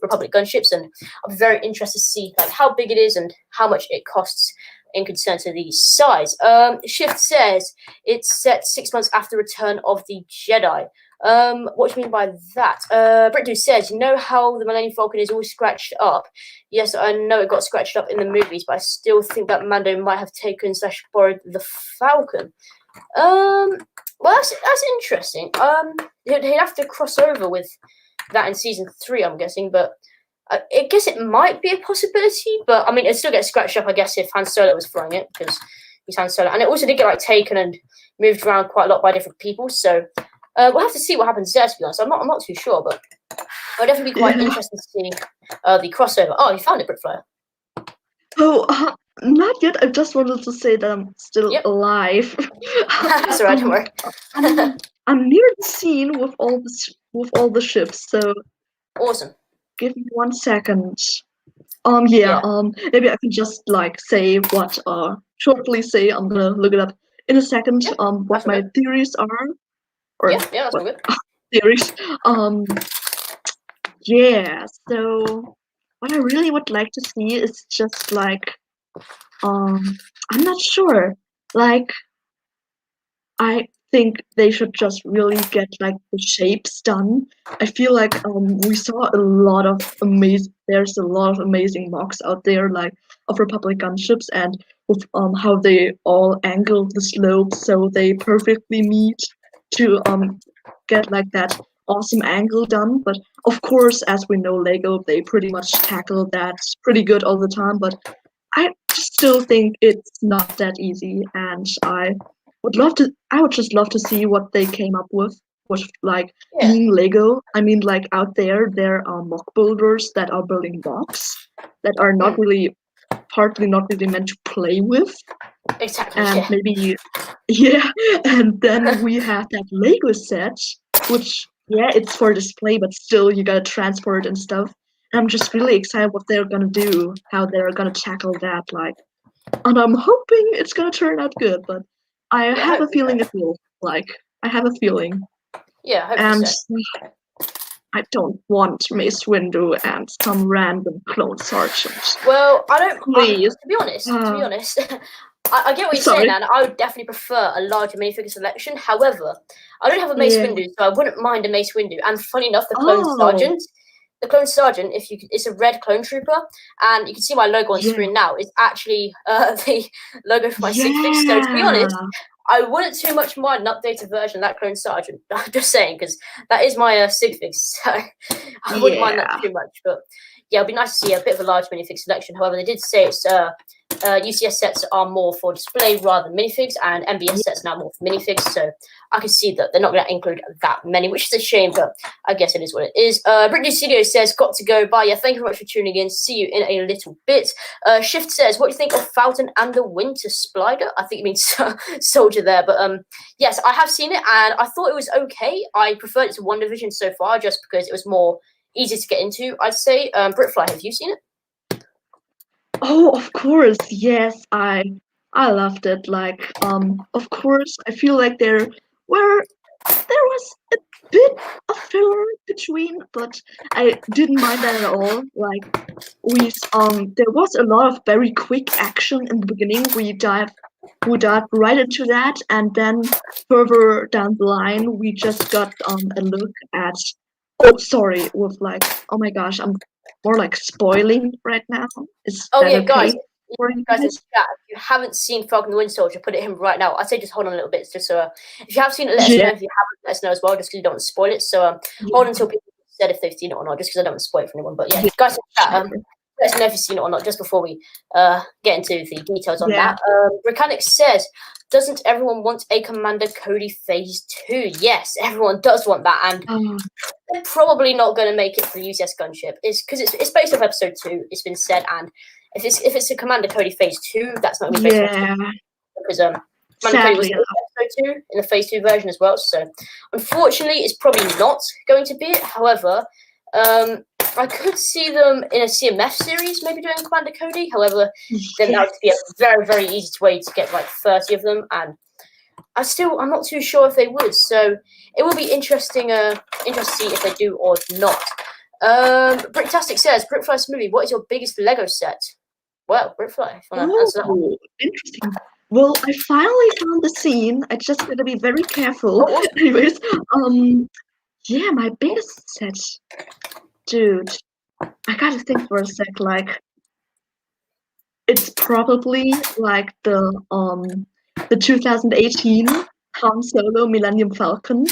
A: Republic gunships. And I'll be very interested to see like how big it is and how much it costs in concern to the size. Shift says it's set 6 months after Return of the Jedi. What do you mean by that? Britdu says, you know how the Millennium Falcon is all scratched up? Yes, I know it got scratched up in the movies, but I still think that Mando might have taken / borrowed the Falcon. Well, that's interesting. He'd have to cross over with that in season 3, I'm guessing, but I guess it might be a possibility. But I mean, it still gets scratched up, I guess, if Han Solo was flying it because he's Han Solo, and it also did get like taken and moved around quite a lot by different people. So. We'll have to see what happens there, to be honest. I'm not too sure, but I'll definitely be quite interested to see the crossover. Oh, you found it, Britfly.
B: Oh, not yet. I just wanted to say that I'm still alive.
A: That's alright, don't worry.
B: I'm near the scene with all the ships, so
A: awesome.
B: Give me 1 second. Maybe I can just like say what shortly say. I'm gonna look it up in a second. What my theories are.
A: That's all good.
B: Theories. So what I really would like to see is just like I'm not sure. Like I think they should just really get like the shapes done. I feel like we saw a lot of amazing mocks out there like of Republic gunships and with how they all angle the slopes so they perfectly meet to get like that awesome angle done. But of course, as we know, Lego, they pretty much tackle that pretty good all the time, but I still think it's not that easy, and I would just love to see what they came up with like being Lego. I mean, like out there are mock builders that are building mocks that are not really meant to play with.
A: Exactly.
B: And maybe and then we have that Lego set, which it's for display, but still you gotta transport and stuff. And I'm just really excited what they're gonna do, how they're gonna tackle that, like, and I'm hoping it's gonna turn out good. But I have a feeling it will. Like, I have a feeling.
A: Yeah,
B: and I don't want Mace Windu and some random clone sergeant.
A: Well, I don't.
B: Please.
A: To be honest, I get what you're saying, and I would definitely prefer a larger minifigure selection. However, I don't have a Mace Windu, so I wouldn't mind a Mace Windu. And funny enough, the the Clone Sergeant, it's a red clone trooper, and you can see my logo on screen now. It's actually the logo for my sig fix. So to be honest, I wouldn't too much mind an updated version of that Clone Sergeant. I'm just saying, because that is my sig fix. So I wouldn't mind that too much. But yeah, it'd be nice to see a bit of a large minifig selection. However, they did say it's UCS sets are more for display rather than minifigs, and MBS sets are now more for minifigs. So I can see that they're not going to include that many, which is a shame, but I guess it is what it is. Britney Studio says, got to go. Bye. Yeah, thank you very much for tuning in. See you in a little bit. Shift says, what do you think of Falcon and the Winter Splider? I think you mean Soldier there, but yes, I have seen it, and I thought it was okay. I preferred it to WandaVision so far, just because it was more easy to get into, I'd say. Britfly, have you seen it?
B: Oh, of course, yes. I loved it. Like, of course, I feel like there was a bit of filler between, but I didn't mind that at all. Like, there was a lot of very quick action in the beginning. We dived right into that, and then further down the line, we just got a look at. Oh, sorry, with like, oh my gosh, I'm more like spoiling right now. Is that
A: yeah,
B: okay?
A: guys in the chat, if you haven't seen Falcon the Winter Soldier, put it in right now. I'd say just hold on a little bit, just so if you have seen it, let us know. If you haven't, let us know as well, just because you don't want to spoil it. So hold until people said if they've seen it or not, just because I don't want to spoil it for anyone. But yeah, guys in the chat, let us know if you've seen it or not, just before we get into the details on that. Mechanic says, doesn't everyone want a Commander Cody Phase 2? Yes, everyone does want that, and they're probably not going to make it for the UCS gunship. It's because it's based off episode 2. It's been said, and if it's a Commander Cody Phase 2, that's not going to be based off because Commander Cody was in episode 2 in the Phase 2 version as well. So unfortunately, it's probably not going to be it. However, I could see them in a CMF series, maybe doing Commander Cody. However, then that would be a very, very easy way to get like 30 of them, and I'm not too sure if they would. So it will be interesting to see if they do or not. Bricktastic says, Brickfly's movie, what is your biggest Lego set? Well, Brickfly, if you want to answer that one.
B: Interesting. Well, I finally found the scene. I just gotta be very careful. Anyways, yeah, my biggest set. Dude, I gotta think for a sec. Like, it's probably like the 2018 Han Solo Millennium Falcon.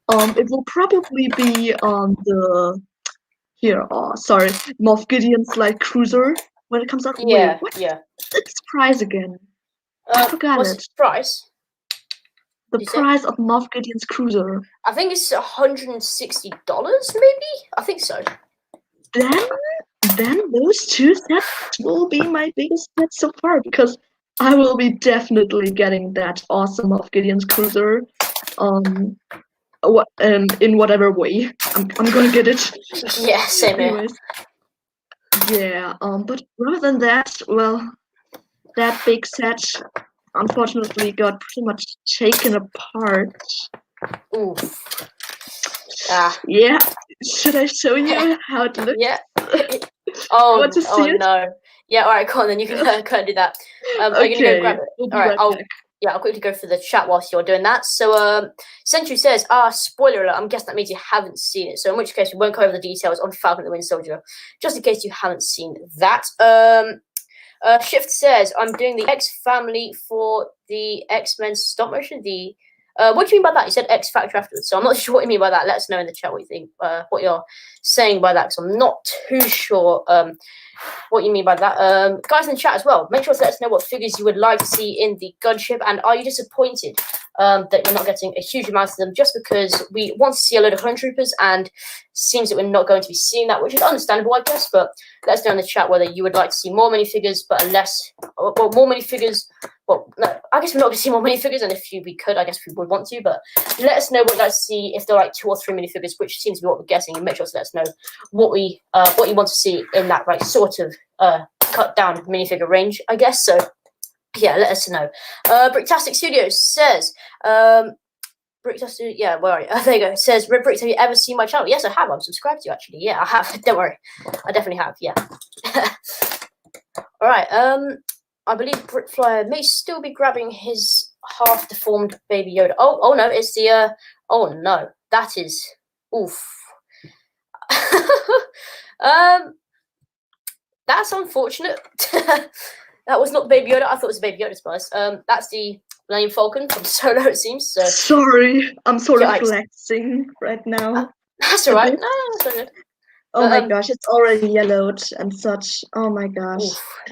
B: It will probably be on the Moff Gideon's like cruiser when it comes out.
A: Yeah,
B: what's
A: yeah.
B: its price again? I forgot
A: what's
B: it.
A: Its price?
B: The price of Moff Gideon's cruiser.
A: I think it's $160, maybe. I think so.
B: Then those two sets will be my biggest sets so far, because I will be definitely getting that awesome Moff Gideon's cruiser. In whatever way, I'm gonna get it.
A: Yeah, same here.
B: Yeah. But rather than that, well, that big set unfortunately got pretty much taken apart.
A: Oof.
B: Yeah. Should I show you how it looks?
A: Yeah. Oh no. Yeah. All right. Go on. Then you can go and do that. Are you gonna go grab it? All right. I'll quickly go for the chat whilst you're doing that. So, Sentry says, spoiler alert, I'm guessing that means you haven't seen it. So in which case, we won't go over the details on Falcon and the Winter Soldier, just in case you haven't seen that. Shift says, I'm doing the X family for the X-Men stop motion. What do you mean by that? You said X Factor afterwards, so I'm not sure what you mean by that. Let us know in the chat what you think, what you're saying by that, because I'm not too sure what you mean by that. Guys in the chat as well, make sure to let us know what figures you would like to see in the gunship, and are you disappointed that you're not getting a huge amount of them, just because we want to see a load of clone troopers, and seems that we're not going to be seeing that, which is understandable, I guess. But let us know in the chat whether you would like to see more minifigures, but more minifigures. Well, no, I guess we're not going to see more minifigures, and if we could, I guess we would want to. But let us know what you'd like to see, if there are like 2 or 3 minifigures, which seems to be what we're getting, and make sure to let us know what you want to see in that like sort of cut down minifigure range, I guess. So yeah, let us know. Bricktastic Studios says, Bricktastic, yeah, where are you? There you go. It says, Bricks, have you ever seen my channel? Yes, I have. I'm subscribed to you, actually. Yeah, I have. Don't worry. I definitely have. Yeah. All right. I believe Brickflyer may still be grabbing his half-deformed Baby Yoda. Oh no, it's the. Oh no, that is. Oof. That's unfortunate. That was not Baby Yoda. I thought it was Baby Yoda, spice. That's the Millennium Falcon from Solo, it seems. So
B: sorry, I'm sort of flexing right now.
A: That's alright. No, that's all good.
B: Oh my gosh, it's already yellowed and such. Oh my gosh.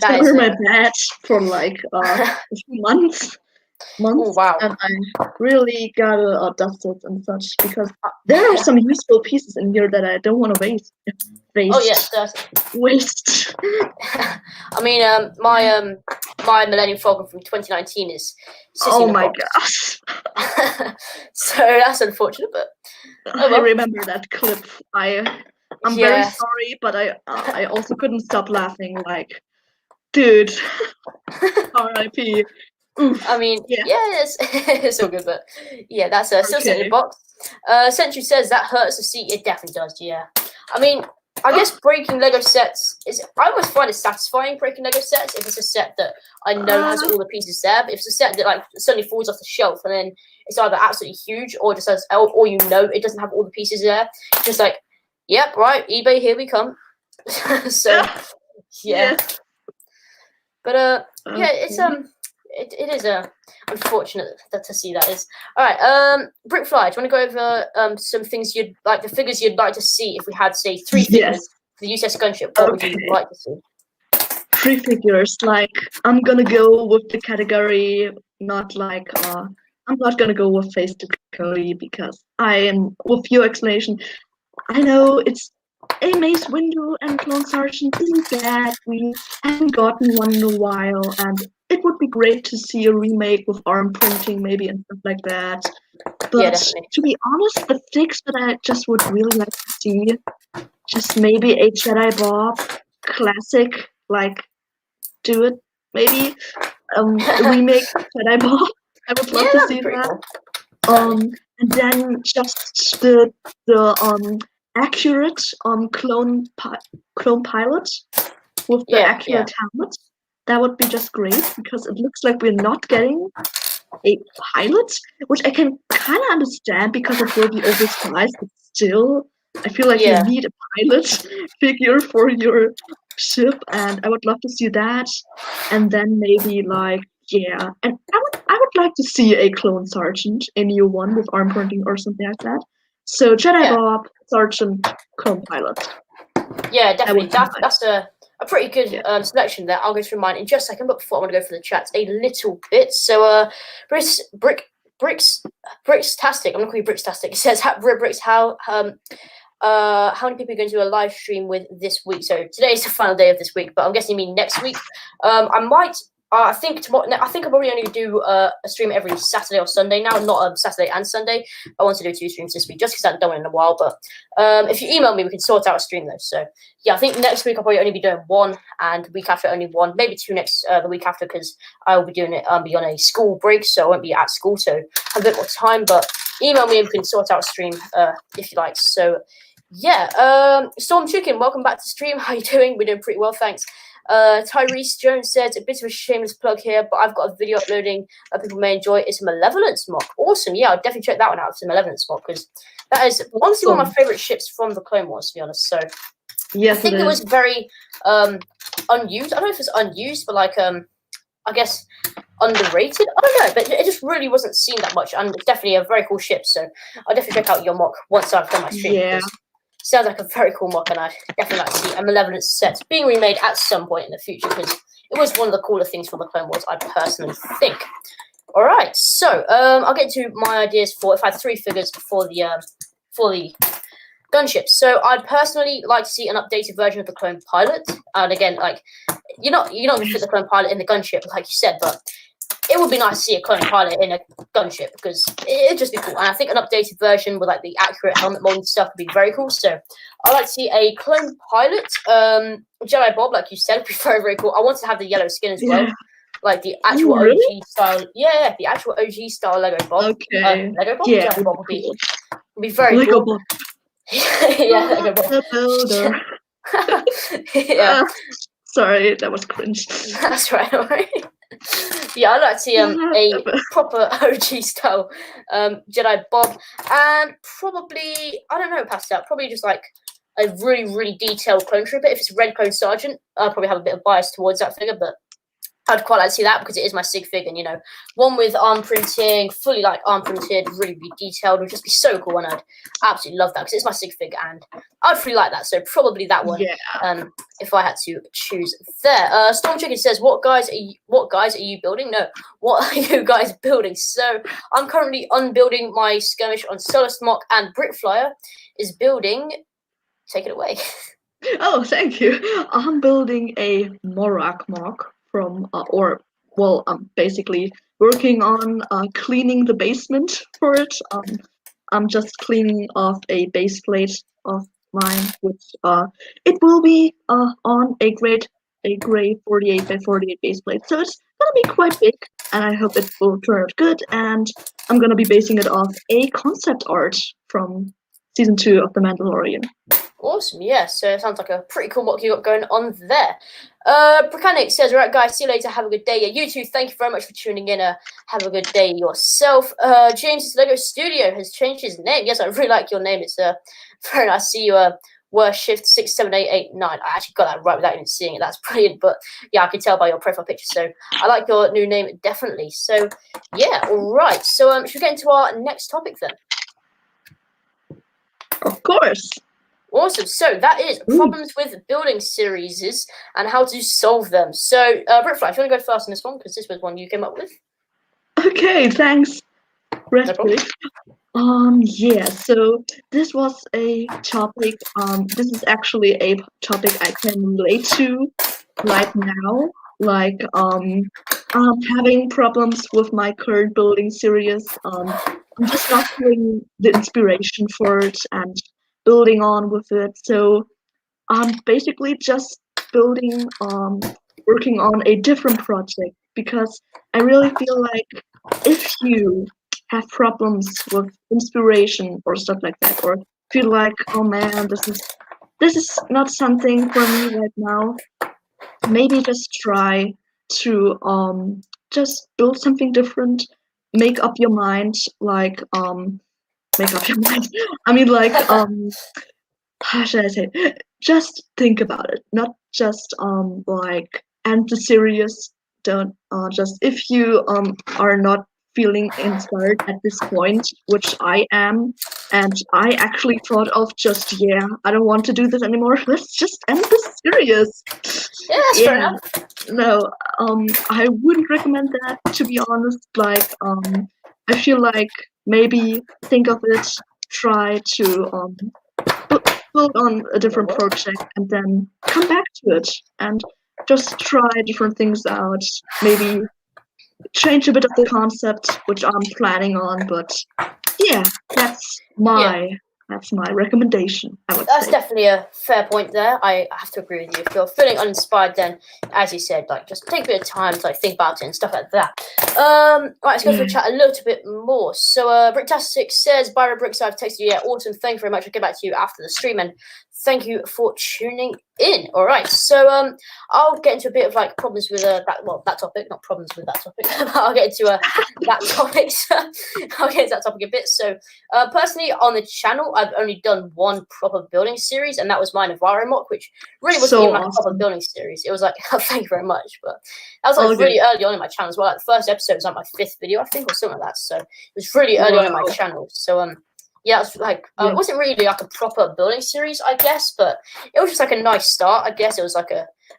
A: That
B: I wear my badge for like a few months.
A: Oh, wow.
B: And I really gotta dust it and such because there are some useful pieces in here that I don't want to waste.
A: Oh yes,
B: waste.
A: I mean, my Millennium Falcon from 2019 is.
B: Oh my gosh.
A: So that's unfortunate, but
B: I remember that clip. I'm very sorry, but I also couldn't stop laughing. Like, dude, R.I.P. Oof.
A: I mean, it's all good, but yeah, that's still sitting in the box. Sentry says that hurts to see. It definitely does. Yeah, I mean, I guess breaking Lego sets is. I always find it satisfying breaking Lego sets if it's a set that I know has all the pieces there. But if it's a set that like suddenly falls off the shelf and then it's either absolutely huge or just has, or you know it doesn't have all the pieces there, it's just like, yep, right, eBay, here we come. So yeah. But it's it is unfortunate to see that is. All right, Brickfly, do you want to go over some things you'd like, the figures you'd like to see if we had, say, 3 figures for the UCS Gunship? What would you like to see?
B: 3 figures, like I'm gonna go with the category, not like I'm not gonna go with Face to Cody because I am with your explanation. I know it's a Mace Windu and Clone Sergeant isn't bad. We haven't gotten one in a while, and it would be great to see a remake with arm printing maybe and stuff like that. But to be honest, the fix that I just would really like to see, just maybe a Jedi Bob classic, like do it maybe a remake Jedi Bob. I would love to see that. Cool. And then just the accurate clone pilot with the accurate helmet. That would be just great because it looks like we're not getting a pilot, which I can kind of understand because it will be oversized, but still, I feel like you need a pilot figure for your ship, and I would love to see that. And then maybe like, and I would like to see a Clone Sergeant, a new one with arm printing or something like that. So Jedi Bob, Sergeant, Clone Pilot.
A: Yeah, definitely. That's a pretty good selection there. I'll go through mine in just a second, but before I want to go through the chats a little bit. So Brickstastic. I'm not calling you Brickstastic. It says Bricks, how many people are going to do a live stream with this week? So today is the final day of this week, but I'm guessing you mean next week. I think tomorrow. I think I'll probably only do a stream every Saturday or Sunday now, not Saturday and Sunday. I want to do 2 streams this week just because I haven't done one in a while. But if you email me, we can sort out a stream though. So yeah, I think next week I'll probably only be doing 1, and the week after only 1, maybe 2 the week after because I will be doing it. I'll be on a school break, so I won't be at school, so I have a bit more time. But email me and we can sort out a stream if you like. So yeah, Storm Chicken, welcome back to stream. How you doing? We're doing pretty well, thanks. Tyrese Jones says, a bit of a shameless plug here, but I've got a video uploading that people may enjoy. It's a Malevolence mock. Awesome. Yeah, I'll definitely check that one out. It's a Malevolence mock because that is honestly one of my favorite ships from the Clone Wars, to be honest. So
B: yes,
A: I think it was very unused. I don't know if it's unused, but like I guess underrated. I don't know, but it just really wasn't seen that much, and it's definitely a very cool ship. So I'll definitely check out your mock once I've done my stream.
B: Yeah.
A: Sounds like a very cool mock, and I'd definitely like to see a Malevolence set being remade at some point in the future because it was one of the cooler things for the Clone Wars, I personally think. All right, so I'll get to my ideas for if I had 3 figures for the gunships. So I'd personally like to see an updated version of the Clone Pilot, and again, like you're not going to fit the Clone Pilot in the gunship, like you said, but it would be nice to see a Clone Pilot in a gunship because it'd just be cool. And I think an updated version with like the accurate helmet mold and stuff would be very cool. So I'd like to see a Clone Pilot. Jedi Bob, like you said, would be very, very cool. I want to have the yellow skin as well. Like the actual OG style. Yeah, the actual OG style Lego Bob.
B: Okay.
A: Lego Bob?
B: Yeah,
A: Jedi Bob would be very
B: Lego
A: cool.
B: Bob.
A: Yeah, Lego Bob.
B: The builder.
A: Yeah.
B: Sorry, that was cringe.
A: That's right, alright. Yeah, I'd like to see a proper OG style Jedi Bob, and probably, I don't know, past that, probably just like a really, really detailed clone trooper. If it's Red Clone Sergeant, I'll probably have a bit of bias towards that figure, but I'd quite like to see that because it is my SIG figure, and, you know, one with arm printing, fully like arm printed, really, really detailed, would just be so cool, and I'd absolutely love that because it's my SIG figure, and I'd really like that. So probably that one.
B: Yeah.
A: If I had to choose there. Storm Chicken says, "What guys are you building? No, what are you guys building?" So I'm currently unbuilding my skirmish on Solus Mock, and Britflyer is building. Take it away.
B: Oh, thank you. I'm building a Morak Mock from, I'm basically working on cleaning the basement for it. I'm just cleaning off a base plate of mine, which it will be on a gray 48 by 48 base plate. So it's gonna be quite big, and I hope it will turn out good. And I'm gonna be basing it off a concept art from season 2 of The Mandalorian.
A: Awesome, yeah. So it sounds like a pretty cool mock you got going on there. Bricanic says, "All right, guys, see you later. Have a good day." Yeah, you too. Thank you very much for tuning in. Have a good day yourself. James' Lego Studio has changed his name. Yes, I really like your name. It's very nice to see you. Shift 67889. I actually got that right without even seeing it. That's brilliant. But yeah, I can tell by your profile picture. So I like your new name definitely. So yeah, all right. So should we get into our next topic then?
B: Of course.
A: Awesome. So that is problems with building series and how to solve them. So Britfly, if you want to go first on this one, because this was one you came up with.
B: Okay, thanks.
A: No
B: yeah, so this was a topic, this is actually a topic I can relate to right now, like having problems with my current building series. I'm just not feeling the inspiration for it and building on with it. So I'm basically just building, working on a different project, because I really feel like if you have problems with inspiration or stuff like that, or feel like, oh man, this is not something for me right now, maybe just try to just build something different, make up your mind, like make up your mind. I mean, like how should I say? Just think about it, not just like end the series. Don't just, if you are not feeling inspired at this point, which I am, and I actually thought of just, yeah, I don't want to do this anymore. Let's just end this series.
A: Yeah, that's fair enough.
B: No, I wouldn't recommend that, to be honest. Like, I feel like maybe think of it, try to build on a different project, and then come back to it and just try different things out. Maybe change a bit of the concept, which I'm planning on. But yeah, that's my recommendation, I would
A: That's
B: say.
A: definitely a fair point there. I have to agree with you. If you're feeling uninspired, then, as you said, like, just take a bit of time to like think about it and stuff like that. Right, let's go for a chat a little bit more. So Bricktastic says, "Byra Bricks, I've texted you. Yeah, awesome. Thank you very much. I'll get back to you after the stream, and thank you for tuning in." All right, so I'll get into a bit of like problems with that topic, not problems with that topic. I'll get into that topic. So I'll get into that topic a bit. So personally, on the channel, I've only done one proper building series, and that was mine of Mock, which really wasn't even like a proper building series. It was like, thank you very much, but that was like really early on in my channel as well. Like the first episode was like my 5th video, I think, or something like that. So it was really early on in my channel. So yeah, it's like it wasn't really like a proper building series, I guess, but it was just like a nice start. I guess it was like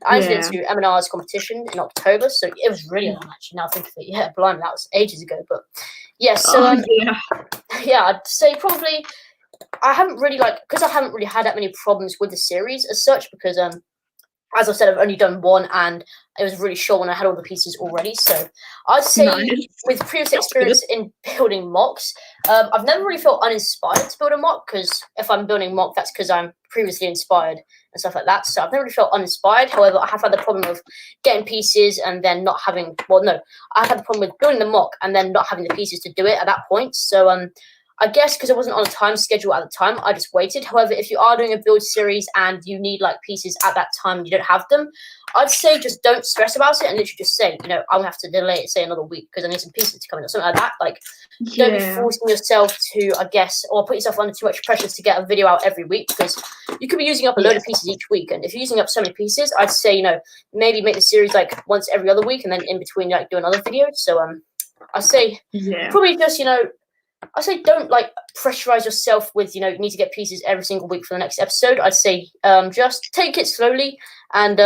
A: I entered into M&R's competition in October, so it was really early, actually. Now I think of it, yeah, blimey, that was ages ago. But yeah, so yeah, I'd say probably I haven't really because I haven't really had that many problems with the series as such, because as I said, I've only done one, and it was really short when I had all the pieces already. So I'd say with previous experience in building mocks, I've never really felt uninspired to build a mock, because if I'm building mock, that's because I'm previously inspired and stuff like that. So I've never really felt uninspired. However, I have had the problem of getting pieces and then not having, I've had the problem with building the mock and then not having the pieces to do it at that point. So I guess because I wasn't on a time schedule at the time, I just waited. However, if you are doing a build series and you need like pieces at that time and you don't have them, I'd say just don't stress about it and literally just say, I'm gonna have to delay it, say another week because I need some pieces to come in or something like that. Like, don't be forcing yourself to, I guess, or put yourself under too much pressure to get a video out every week because you could be using up a load of pieces each week. And if you're using up so many pieces, I'd say, maybe make the series like once every other week and then in between like do another video. So I say probably just I say don't like pressurize yourself with you need to get pieces every single week for the next episode. I'd say just take it slowly and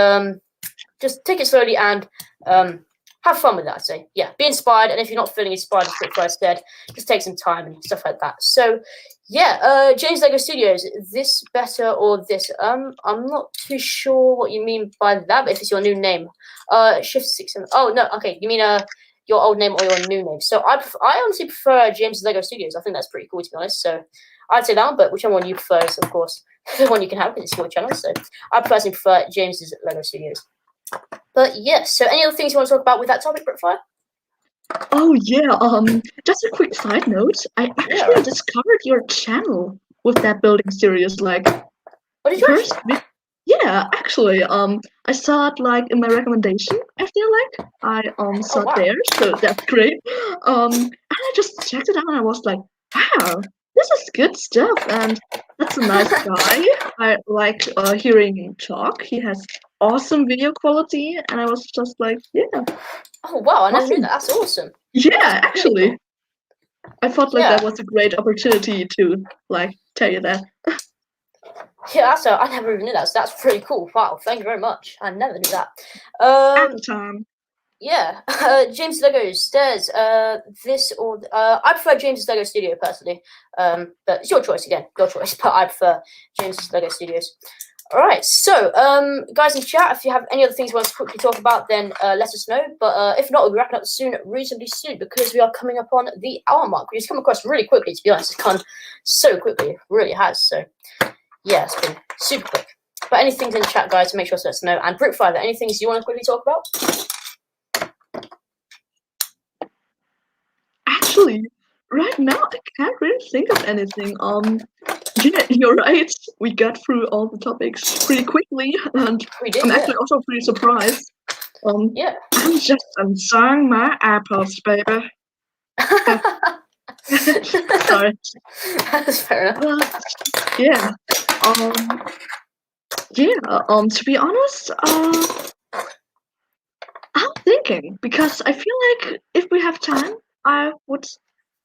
A: have fun with that. I'd say be inspired, and if you're not feeling inspired, as Brickfly said, just take some time and stuff like that. So James Lego Studios, this better or this? I'm not too sure what you mean by that, but if it's your new name, Shift 6. Oh no, okay, you mean your old name or your new name. So I honestly prefer James Lego Studios. I think that's pretty cool, to be honest. So I'd say that one, but whichever one you prefer is, of course, the one you can have because it's your channel. So I personally prefer James's Lego Studios. But yes, so any other things you want to talk about with that topic, Brickfly?
B: Oh yeah, just a quick side note. I actually discovered your channel with that building series. Like,
A: what did you
B: Yeah, actually, I saw it like in my recommendation. I feel like I saw it there, so that's great. And I just checked it out, and I was like, wow, this is good stuff, and that's a nice guy. I like hearing him talk. He has awesome video quality, and I was just like,
A: Oh wow, I never knew that. That's awesome.
B: Yeah, actually, I thought like that was a great opportunity to like tell you that.
A: Yeah, I never even knew that. So that's pretty cool. Wow, thank you very much. I never knew that.
B: Time.
A: Yeah, James Lego Stairs. This or I prefer James Lego Studio personally. But it's your choice again, your choice. But I prefer James Lego Studios. All right, so guys in chat, if you have any other things you want to quickly talk about, then let us know. But if not, we'll be wrapping up reasonably soon because we are coming up on the hour mark, which has come across really quickly. To be honest, it's gone so quickly. It really has. So. Yeah, it's been super quick. But anything in the chat, guys, to make sure to let us know. And Brickfly, any things you want to quickly talk about?
B: Actually, right now I can't really think of anything. Yeah, you're right. We got through all the topics pretty quickly, and I'm actually also pretty surprised. I'm just enjoying my apples, baby. Sorry.
A: That's fair enough.
B: To be honest, I'm thinking because I feel like if we have time, I would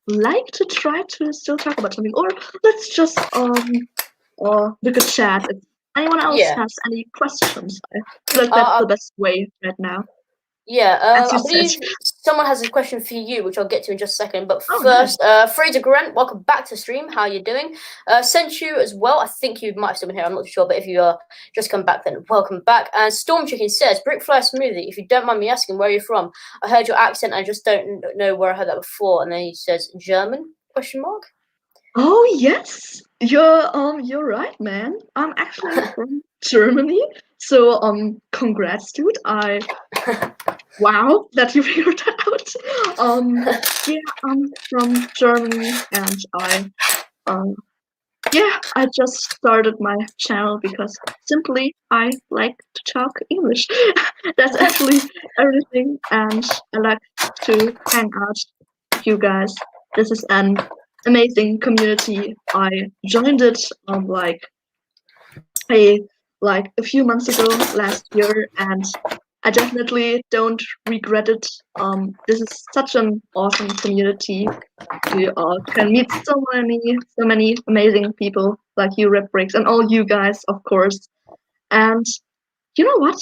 B: like to try to still talk about something, or let's just look at chat. If anyone else has any questions, I feel like that's the best way right now.
A: Yeah, I believe someone has a question for you, which I'll get to in just a second. But first, Fraser Grant, welcome back to the stream. How are you doing? Sent you as well. I think you might have still been here. I'm not sure, but if you just come back, then welcome back. And Storm Chicken says, Brickfly Smoothie, if you don't mind me asking, where are you from? I heard your accent. I just don't know where I heard that before. And then he says, German? ?
B: Oh yes, you're right, man. I'm actually from Germany. So congrats, dude. Wow, that you figured that out. I'm from Germany, and I just started my channel because simply I like to talk English. That's actually everything, and I like to hang out with you guys. This is an amazing community. I joined it a few months ago last year, and I definitely don't regret it. This is such an awesome community. You can meet so many amazing people like you, Red Bricks, and all you guys, of course. And you know what?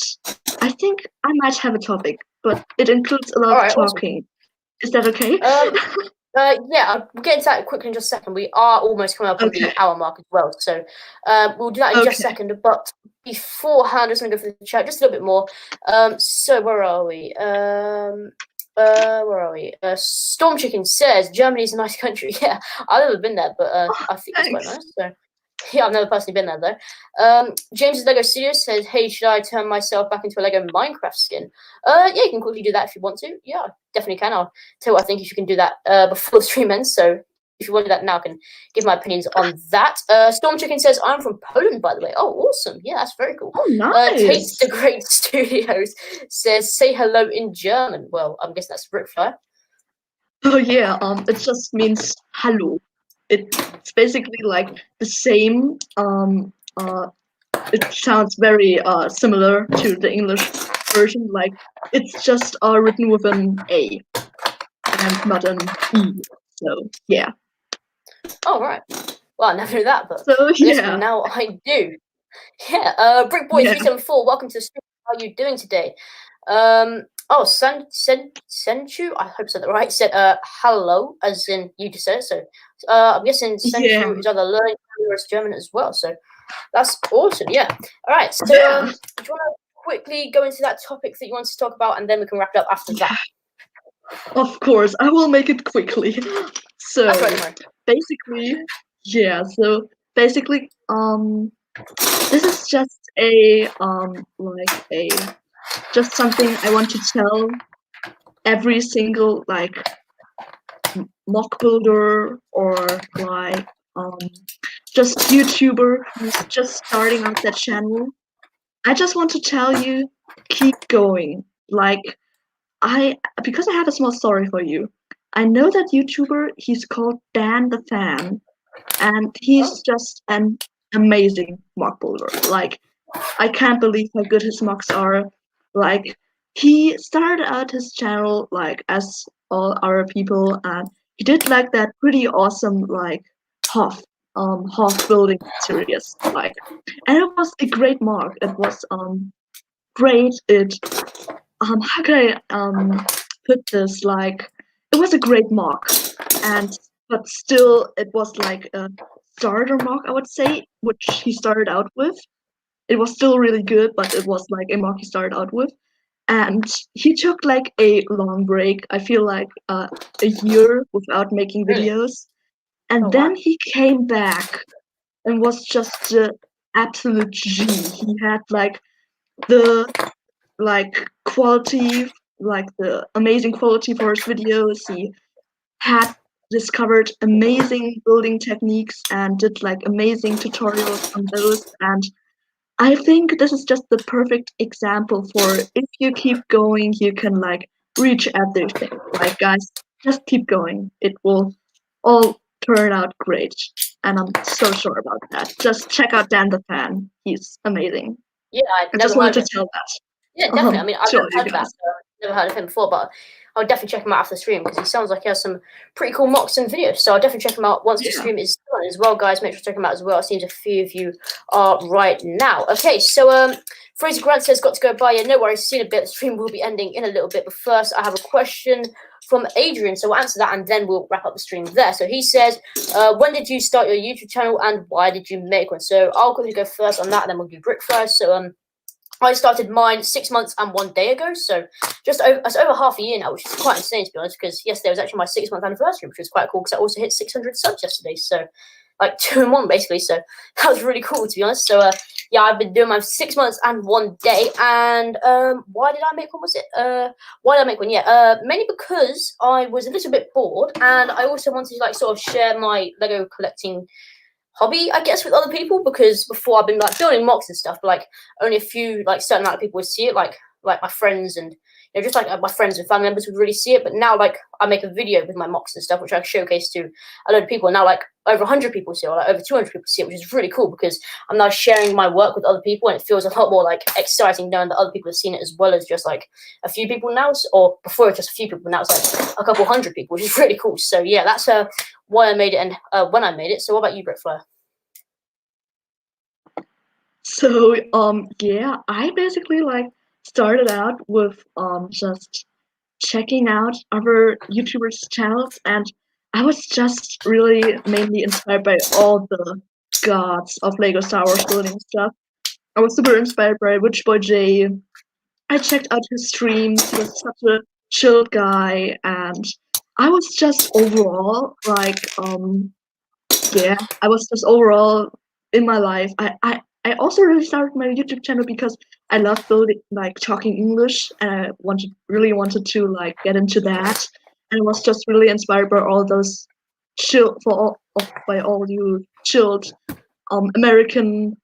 B: I think I might have a topic, but it includes a lot of talking. Awesome. Is that okay?
A: I'll get into that quickly in just a second. We are almost coming up on the hour mark as well, so we'll do that in just a second. But beforehand, I'm just going to go through the chat just a little bit more. So where are we? Storm Chicken says Germany's a nice country. Yeah, I've never been there, but I think it's quite nice. So. Yeah, I've never personally been there though. James' Lego Studios says, hey, should I turn myself back into a Lego Minecraft skin? Yeah, you can quickly do that if you want to. Yeah, definitely can. I'll tell you what I think if you can do that before the stream ends. So if you want to do that now, I can give my opinions on that. Storm Chicken says, I'm from Poland, by the way. Oh, awesome. Yeah, that's very cool.
B: Oh, nice.
A: Tate the Great Studios says, say hello in German. Well, I'm guessing that's Ric Flair.
B: Oh, yeah. It just means hello. It's basically like the same. It sounds very similar to the English version. Like, it's just written with an A and not an E. So, yeah.
A: Oh, right. Well, I never knew that, but
B: so, yeah.
A: Now I do. Yeah. Brick Boy 374, welcome to the stream. How are you doing today? Oh, Senchu, I hope I said that right, said hello, as in you just said it. So I'm guessing Senchu is either learning or German as well. So that's awesome. Yeah. All right. So do you want to quickly go into that topic that you want to talk about, and then we can wrap it up after that?
B: Of course, I will make it quickly. So basically, this is just just something I want to tell every single mock builder or just YouTuber who's just starting out that channel. I just want to tell you, keep going. Because I have a small story for you. I know that YouTuber, he's called Dan the Fan, and he's just an amazing mock builder. I can't believe how good his mocks are. He started out his channel as all other people, and he did that pretty awesome Hoth building series. And it was a great mock. It was great. How can I put this? It was a great mock, but still it was a starter mock, I would say, which he started out with. It was still really good, but it was a mock he started out with. And he took a long break, I feel a year without making videos. And then he came back and was just the absolute G. He had the quality, the amazing quality for his videos. He had discovered amazing building techniques and did amazing tutorials on those. And I think this is just the perfect example for if you keep going, you can reach everything. Guys, just keep going. It will all turn out great. And I'm so sure about that. Just check out Dan the Fan. He's amazing.
A: Yeah,
B: I just wanted to tell that.
A: Yeah, definitely. I mean, I've never heard of that. Never heard of him before, but I'll definitely check him out after the stream because he sounds like he has some pretty cool mocks and videos. So I'll definitely check him out once the stream is done as well, guys. Make sure to check him out as well. It seems a few of you are right now. Okay, so Fraser Grant says, got to go by. Yeah, no worries. Seen a bit. The stream will be ending in a little bit. But first, I have a question from Adrian. So we'll answer that and then we'll wrap up the stream there. So he says, when did you start your YouTube channel and why did you make one? So I'll quickly go first on that and then we'll do Brick first. So I started mine 6 months and 1 day ago, so that's over half a year now, which is quite insane to be honest. Because yesterday was actually my 6-month anniversary, which was quite cool. Because I also hit 600 subs yesterday, so 2 in 1 basically. So that was really cool to be honest. So yeah, I've been doing my 6 months and 1 day. And why did I make one? Why did I make one? Yeah, mainly because I was a little bit bored, and I also wanted to sort of share my Lego collecting hobby, I guess, with other people, because before I've been building mocks and stuff, but only a few certain amount of people would see it, like my friends and just my friends and family members would really see it. But now I make a video with my mocks and stuff, which I showcase to a load of people. And now over 100 people see it, or over 200 people see it, which is really cool because I'm now sharing my work with other people, and it feels a lot more exciting knowing that other people have seen it as well as just a few people now, or before it was just a few people. Now it's a couple hundred people, which is really cool. So yeah, that's why I made it and when I made it. So what about you, Brick Flair?
B: So yeah, I basically started out with just checking out other YouTubers' channels, and I was just really mainly inspired by all the gods of Lego Star Wars building stuff. I was super inspired by Witchboy J. I checked out his streams. He was such a chill guy, and I was just overall yeah, I was just overall in my life. I also really started my YouTube channel because I love building talking English, and I really wanted to get into that, and I was just really inspired by all those chill by all you chilled American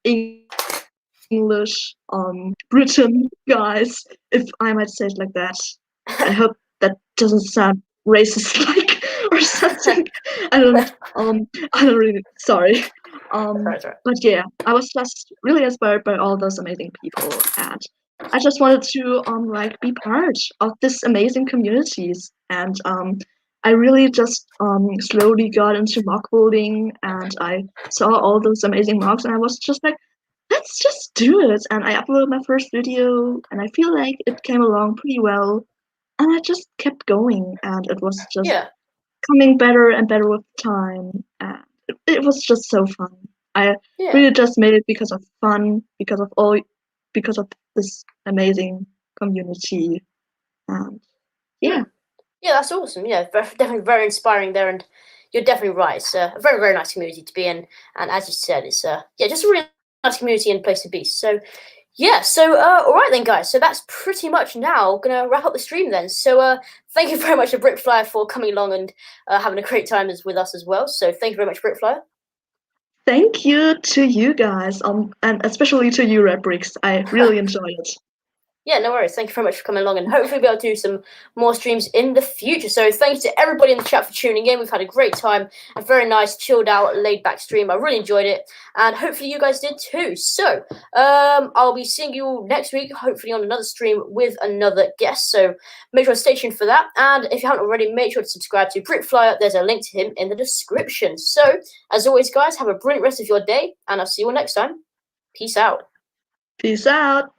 B: English Britain guys, if I might say it like that. I hope that doesn't sound racist like or something. I don't really sorry.
A: Right.
B: But yeah, I was just really inspired by all those amazing people, and I just wanted to like be part of this amazing communities, and I really just slowly got into mock building, and I saw all those amazing mocks, and I was just like, let's just do it. And I uploaded my first video, and I feel like it came along pretty well, and I just kept going, and it was just coming better and better with time, and it was just so fun. I really just made it because of fun, because of this amazing community, and yeah.
A: Yeah, that's awesome. Yeah, definitely very inspiring there, and you're definitely right. It's a very, very nice community to be in, and as you said, it's just a really nice community and place to be. So, yeah, so all right then, guys. So that's pretty much now gonna wrap up the stream then. So thank you very much to Brickflyer for coming along and having a great time with us as well. So thank you very much, Brickflyer.
B: Thank you to you guys, and especially to you, Red Bricks. I really enjoyed it.
A: Yeah, no worries. Thank you very much for coming along, and hopefully we'll be able to do some more streams in the future. So thanks to everybody in the chat for tuning in. We've had a great time, a very nice, chilled out, laid back stream. I really enjoyed it, and hopefully you guys did too. So I'll be seeing you all next week, hopefully on another stream with another guest. So make sure to stay tuned for that. And if you haven't already, make sure to subscribe to Brickflyer. There's a link to him in the description. So as always, guys, have a brilliant rest of your day, and I'll see you all next time. Peace out.
B: Peace out.